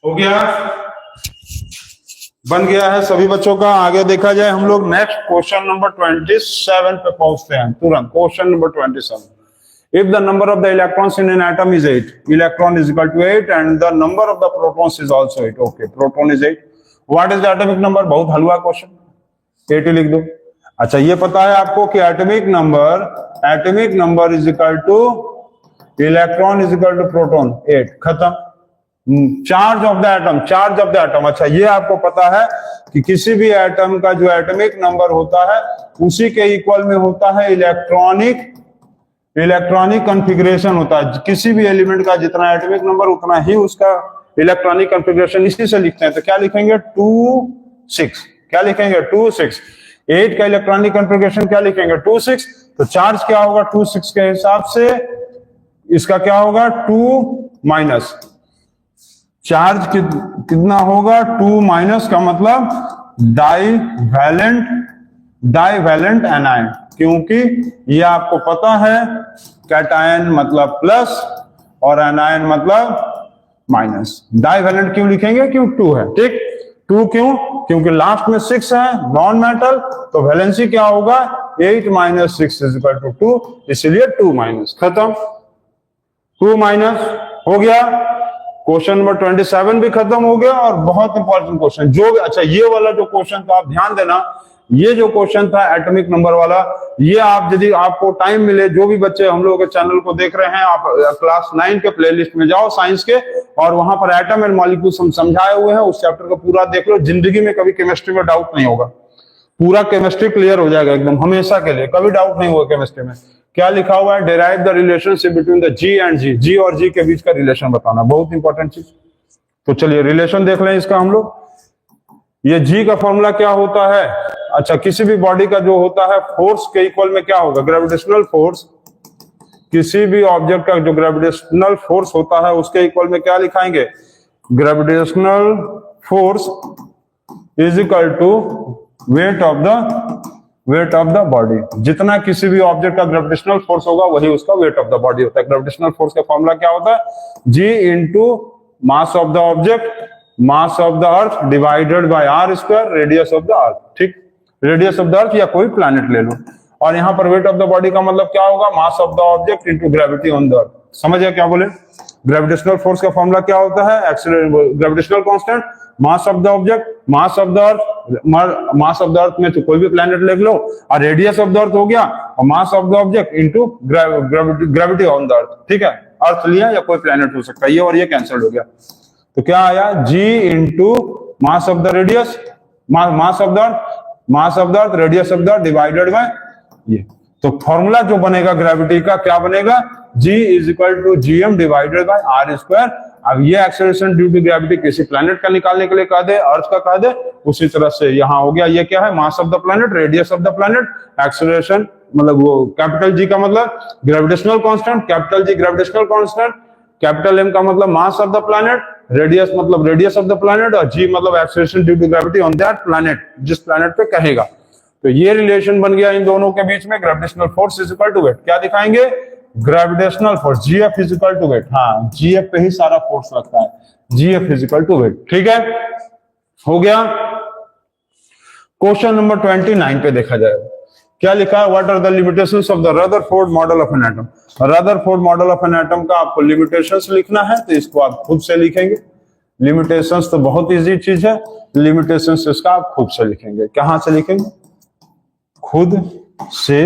हो गया, बन गया है सभी बच्चों का। आगे देखा जाए हम लोग नेक्स्ट क्वेश्चन नंबर 27 पे पहुंचते हैं तुरंत। Question number 27, if the number of the electrons in an atom is 8, electron is equal to 8 and the number of the protons is also 8, okay, proton is 8, what is the atomic number? बहुत हलवा question, 8 ही लिख दो। अच्छा, ये पता है आपको कि atomic number is equal to electron is equal to proton, 8, खत्म। चार्ज ऑफ द एटम, अच्छा ये आपको पता है कि किसी भी एटम का जो एटॉमिक नंबर होता है उसी के इक्वल में होता है इलेक्ट्रॉनिक कॉन्फ़िगरेशन होता है। किसी भी एलिमेंट का जितना एटॉमिक नंबर उतना ही उसका इलेक्ट्रॉनिक कॉन्फ़िगरेशन, इसी से लिखते हैं। तो क्या लिखेंगे 2 6, क्या लिखेंगे 2 6। 8 का इलेक्ट्रॉनिक कॉन्फ़िगरेशन क्या लिखेंगे 2 6। तो चार्ज क्या होगा 2 6 के हिसाब से, इसका क्या होगा 2 माइनस, चार्ज कितना होगा 2 माइनस का मतलब डाइवैलेंट एनायन, क्योंकि ये आपको पता है कैटायन मतलब प्लस और एनायन मतलब माइनस। डाइवैलेंट क्यों लिखेंगे? क्यों 2 है, ठीक। 2 क्यों? क्योंकि लास्ट में 6 है, नॉन मेटल, तो वैलेंसी क्या होगा 8 माइनस 6 इज इक्वल टू 2, इसलिए 2 माइनस, खत्म। 2 माइनस हो गया। क्वेश्चन नंबर 27 भी खत्म हो गया। और बहुत इंपॉर्टेंट क्वेश्चन जो भी, अच्छा ये वाला जो क्वेश्चन था आप ध्यान देना, ये जो क्वेश्चन था एटॉमिक नंबर वाला, ये आप यदि आपको टाइम मिले, जो भी बच्चे हम लोगों के चैनल को देख रहे हैं, आप क्लास 9 के प्लेलिस्ट में जाओ साइंस के, और वहां पर एटम एंड मॉलिक्यूल्स हम समझाए हुए हैं, उस चैप्टर को पूरा देख लो। जिंदगी में कभी केमिस्ट्री में डाउट नहीं होगा, पूरा केमिस्ट्री क्लियर हो जाएगा एकदम हमेशा के लिए, कभी डाउट नहीं होगा केमिस्ट्री में। क्या लिखा हुआ है? Derive the relationship between the G and G, G और जी के बीच का रिलेशन बताना, बहुत इंपॉर्टेंट चीज। तो चलिए रिलेशन देख लें इसका हम लोग। ये जी का फॉर्मूला क्या होता है? अच्छा, किसी भी बॉडी का जो होता है फोर्स के इक्वल में क्या होगा? ग्रेविटेशनल फोर्स किसी भी ऑब्जेक्ट का जो ग्रेविटेशनल फोर्स होता है उसके इक्वल में क्या लिखाएंगे, gravitational force is equal to weight of the body. जितना किसी भी ऑब्जेक्ट का ग्रेविटेशनल फोर्स होगा वही उसका वेट ऑफ द बॉडी होता है। ग्रेविटेशनल फोर्स का फॉर्मूला क्या होता है, G into mass of the object, mass of the earth divided by r square, radius of the earth. ठीक, रेडियस ऑफ द अर्थ या कोई प्लैनेट ले लो। और यहाँ पर वेट ऑफ द बॉडी का मतलब क्या होगा, मास of the object into gravity on the earth. समझिए क्या बोले, ग्रेविटेशनल फोर्स का फॉर्मूला क्या होता है, gravitational constant, mass of the object, mass of the earth, mass of the अर्थ में तो कोई भी प्लैनेट लिख लो, और रेडियस ऑफ द अर्थ हो गया, और मास of the object into gravity on the earth. ठीक है, अर्थ लिया या कोई प्लैनेट हो सकता है, ये और ये कैंसिल हो गया। तो क्या आया, G into mass of the radius, mass of the earth, mass of the earth, radius of the earth divided by ये। तो फॉर्मूला जो बनेगा ग्रेविटी का क्या बनेगा, G is equal to GM divided by r square. अब ये acceleration due to gravity किसी प्लैनेट का निकालने के लिए कह दे, अर्थ का कह दे, उसी तरह से यहाँ हो गया, ये क्या है, mass of the planet, radius of the planet, acceleration मतलब वो कैपिटल G का मतलब gravitational constant, capital G gravitational constant, capital M का मतलब mass of the planet, radius मतलब रेडियस ऑफ द प्लैनेट, और G मतलब acceleration due to gravity on that planet, जिस प्लैनेट पे कहेगा। तो ये रिलेशन बन गया इन दोनों के बीच में, gravitational force is equal to weight. क्या दिखाएंगे, gravitational force GF is equal to weight. हाँ, GF पे ही सारा फोर्स लगता है, GF is equal to weight. ठीक है, हो गया। क्वेश्चन नंबर 29 पे देखा जाएगा, क्या लिखा है, what are the limitations of the Rutherford model of an atom. Rutherford model of an atom का आपको लिमिटेशंस लिखना है, तो इसको आप खुद से लिखेंगे। लिमिटेशंस तो बहुत इजी चीज है, लिमिटेशंस इसका आप खुद से लिखेंगे। कहां से लिखेंगे, खुद से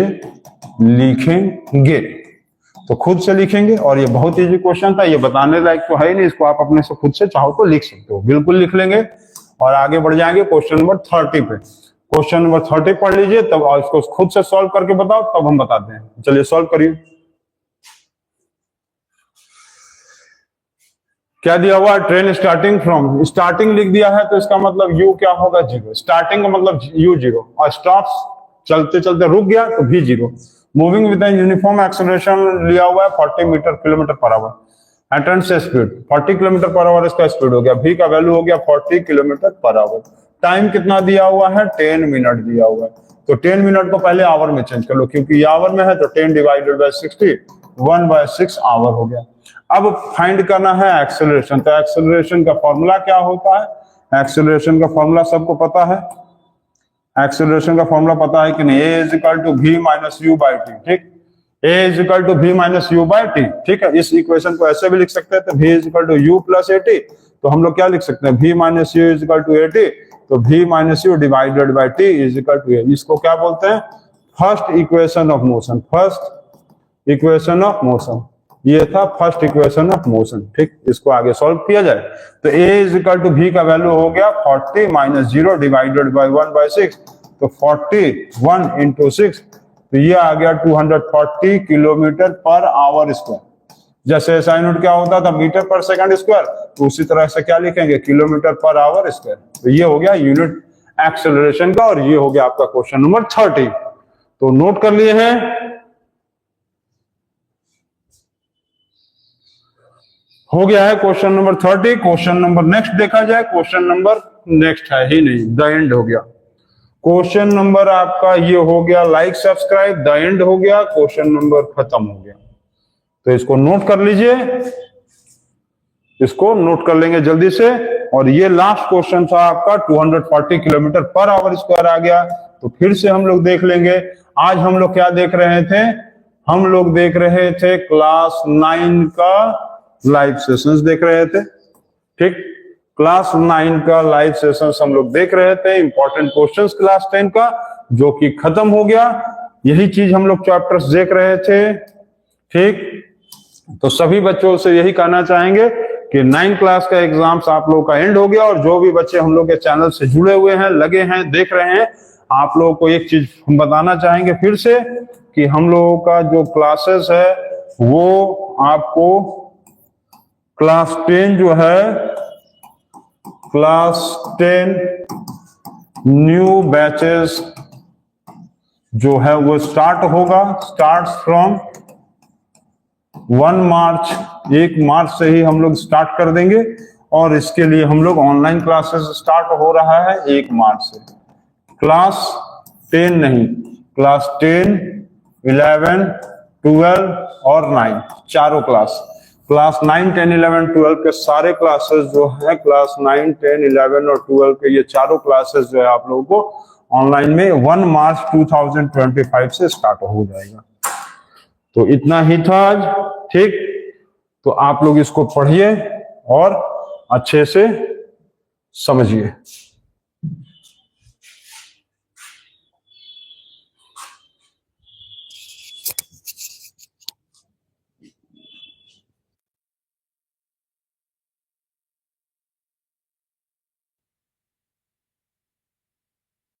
लिखेंगे। तो खुद से लिखेंगे, और ये बहुत इजी क्वेश्चन था, ये बताने लायक तो है ही नहीं, इसको आप अपने से खुद से चाहो तो लिख सकते हो, बिल्कुल लिख लेंगे। और आगे बढ़ जाएंगे क्वेश्चन नंबर 30 पे। क्वेश्चन नंबर 30 पढ़ लीजिए, तब इसको खुद से सॉल्व करके बताओ, तब हम बताते हैं। चलिए सॉल्व करिए। क्या दिया हुआ, ट्रेन स्टार्टिंग फ्रॉम, स्टार्टिंग लिख दिया है, तो इसका मतलब यू क्या होगा, 0। स्टार्टिंग का मतलब यू 0, और स्टॉप्स चलते चलते रुक गया तो भी 0। मूविंग विद यूनिफॉर्म एक्सेलरेशन लिया हुआ है 40 metre kilometre per hour. At से स्पीड 40 किलोमीटर पर आवर इसका स्पीड हो गया, v का वैल्यू हो गया 40 किलोमीटर पर आवर। टाइम कितना दिया हुआ है, 10 मिनट दिया हुआ है। तो 10 मिनट को पहले आवर में चेंज कर लो, क्योंकि ये आवर में है, तो 10 डिवाइडेड बाय 60, 1/6 आवर हो गया। अब फाइंड करना है एक्सेलरेशन। तो एक्सेलरेशन का फॉर्मूला क्या होता है, एक्सेलरेशन का फॉर्मूला सबको पता है, एक्सेलरेशन का फॉर्मूला पता है कि नहीं, a is equal to v minus u by t. ठीक, a is equal to v minus u by t. ठीक है, इस इक्वेशन को ऐसे भी लिख सकते हैं, तो v is equal to u plus a t. तो हम लोग क्या लिख सकते हैं, v minus u is equal to a t, तो v minus u divided by t is equal to a. इसको क्या बोलते हैं, first equation of motion. First equation of motion, ये था फर्स्ट इक्वेशन ऑफ मोशन। ठीक, इसको आगे सॉल्व किया जाए, तो a is equal to v का वैल्यू हो गया 40 माइनस 0 डिवाइडेड बाय 1/6, तो 41 इंटू 6, तो ये आ गया 240 किलोमीटर पर आवर स्क्वायर। जैसे SI यूनिट क्या होता था, मीटर पर सेकंड स्क्वायर, तो उसी तरह से क्या लिखेंगे, किलोमीटर पर आवर स्क्वायर। तो ये हो गया यूनिट एक्सेलरेशन का, और ये हो गया आपका क्वेश्चन नंबर 30। तो नोट कर लिए हैं, हो गया है question number 30। Question number next देखा जाए, क्वेश्चन नंबर नेक्स्ट है ही नहीं, द एंड हो गया। क्वेश्चन नंबर आपका ये हो गया, लाइक सब्सक्राइब, द एंड हो गया, क्वेश्चन नंबर खत्म हो गया। तो इसको नोट कर लीजिए, इसको नोट कर लेंगे जल्दी से। और ये लास्ट क्वेश्चन था आपका, 240 किलोमीटर पर आवर स्क्वायर आ गया। तो फिर से हम लोग देख लेंगे। आज हम लोग क्या देख रहे थे, हम लोग देख रहे थे क्लास 9 का लाइव सेशंस देख रहे थे। ठीक, क्लास 9 का लाइव सेशंस हम लोग देख रहे थे, इंपॉर्टेंट क्वेश्चंस क्लास 10 का, जो कि खत्म हो गया। यही चीज हम लोग चैप्टर्स देख रहे थे। ठीक, तो सभी बच्चों से यही कहना चाहेंगे कि 9 क्लास का एग्जाम्स आप लोगों का एंड हो गया, और जो भी बच्चे हम लोग के चैनल से जुड़े हुए हैं, लगे हैं, देख रहे हैं, आप लोगों को एक चीज हम बताना चाहेंगे फिर से, कि हम लोगों का जो क्लासेस है वो आपको क्लास 10 जो है, क्लास 10 न्यू बैचेस जो है वो स्टार्ट होगा, स्टार्ट फ्रॉम 1 मार्च से ही हम लोग स्टार्ट कर देंगे, और इसके लिए हम लोग ऑनलाइन क्लासेस स्टार्ट हो रहा है 1 मार्च से। क्लास 10 नहीं, क्लास 10, 11, 12 और 9 चारों क्लास 9, 10, 11, 12 के सारे क्लासेस जो है, क्लास 9, 10, 11 और 12 के ये चारों क्लासेस जो है आप लोगों को ऑनलाइन में 1 मार्च 2025 से स्टार्ट हो जाएगा। तो इतना ही था आज, ठीक। तो आप लोग इसको पढ़िए और अच्छे से समझिए।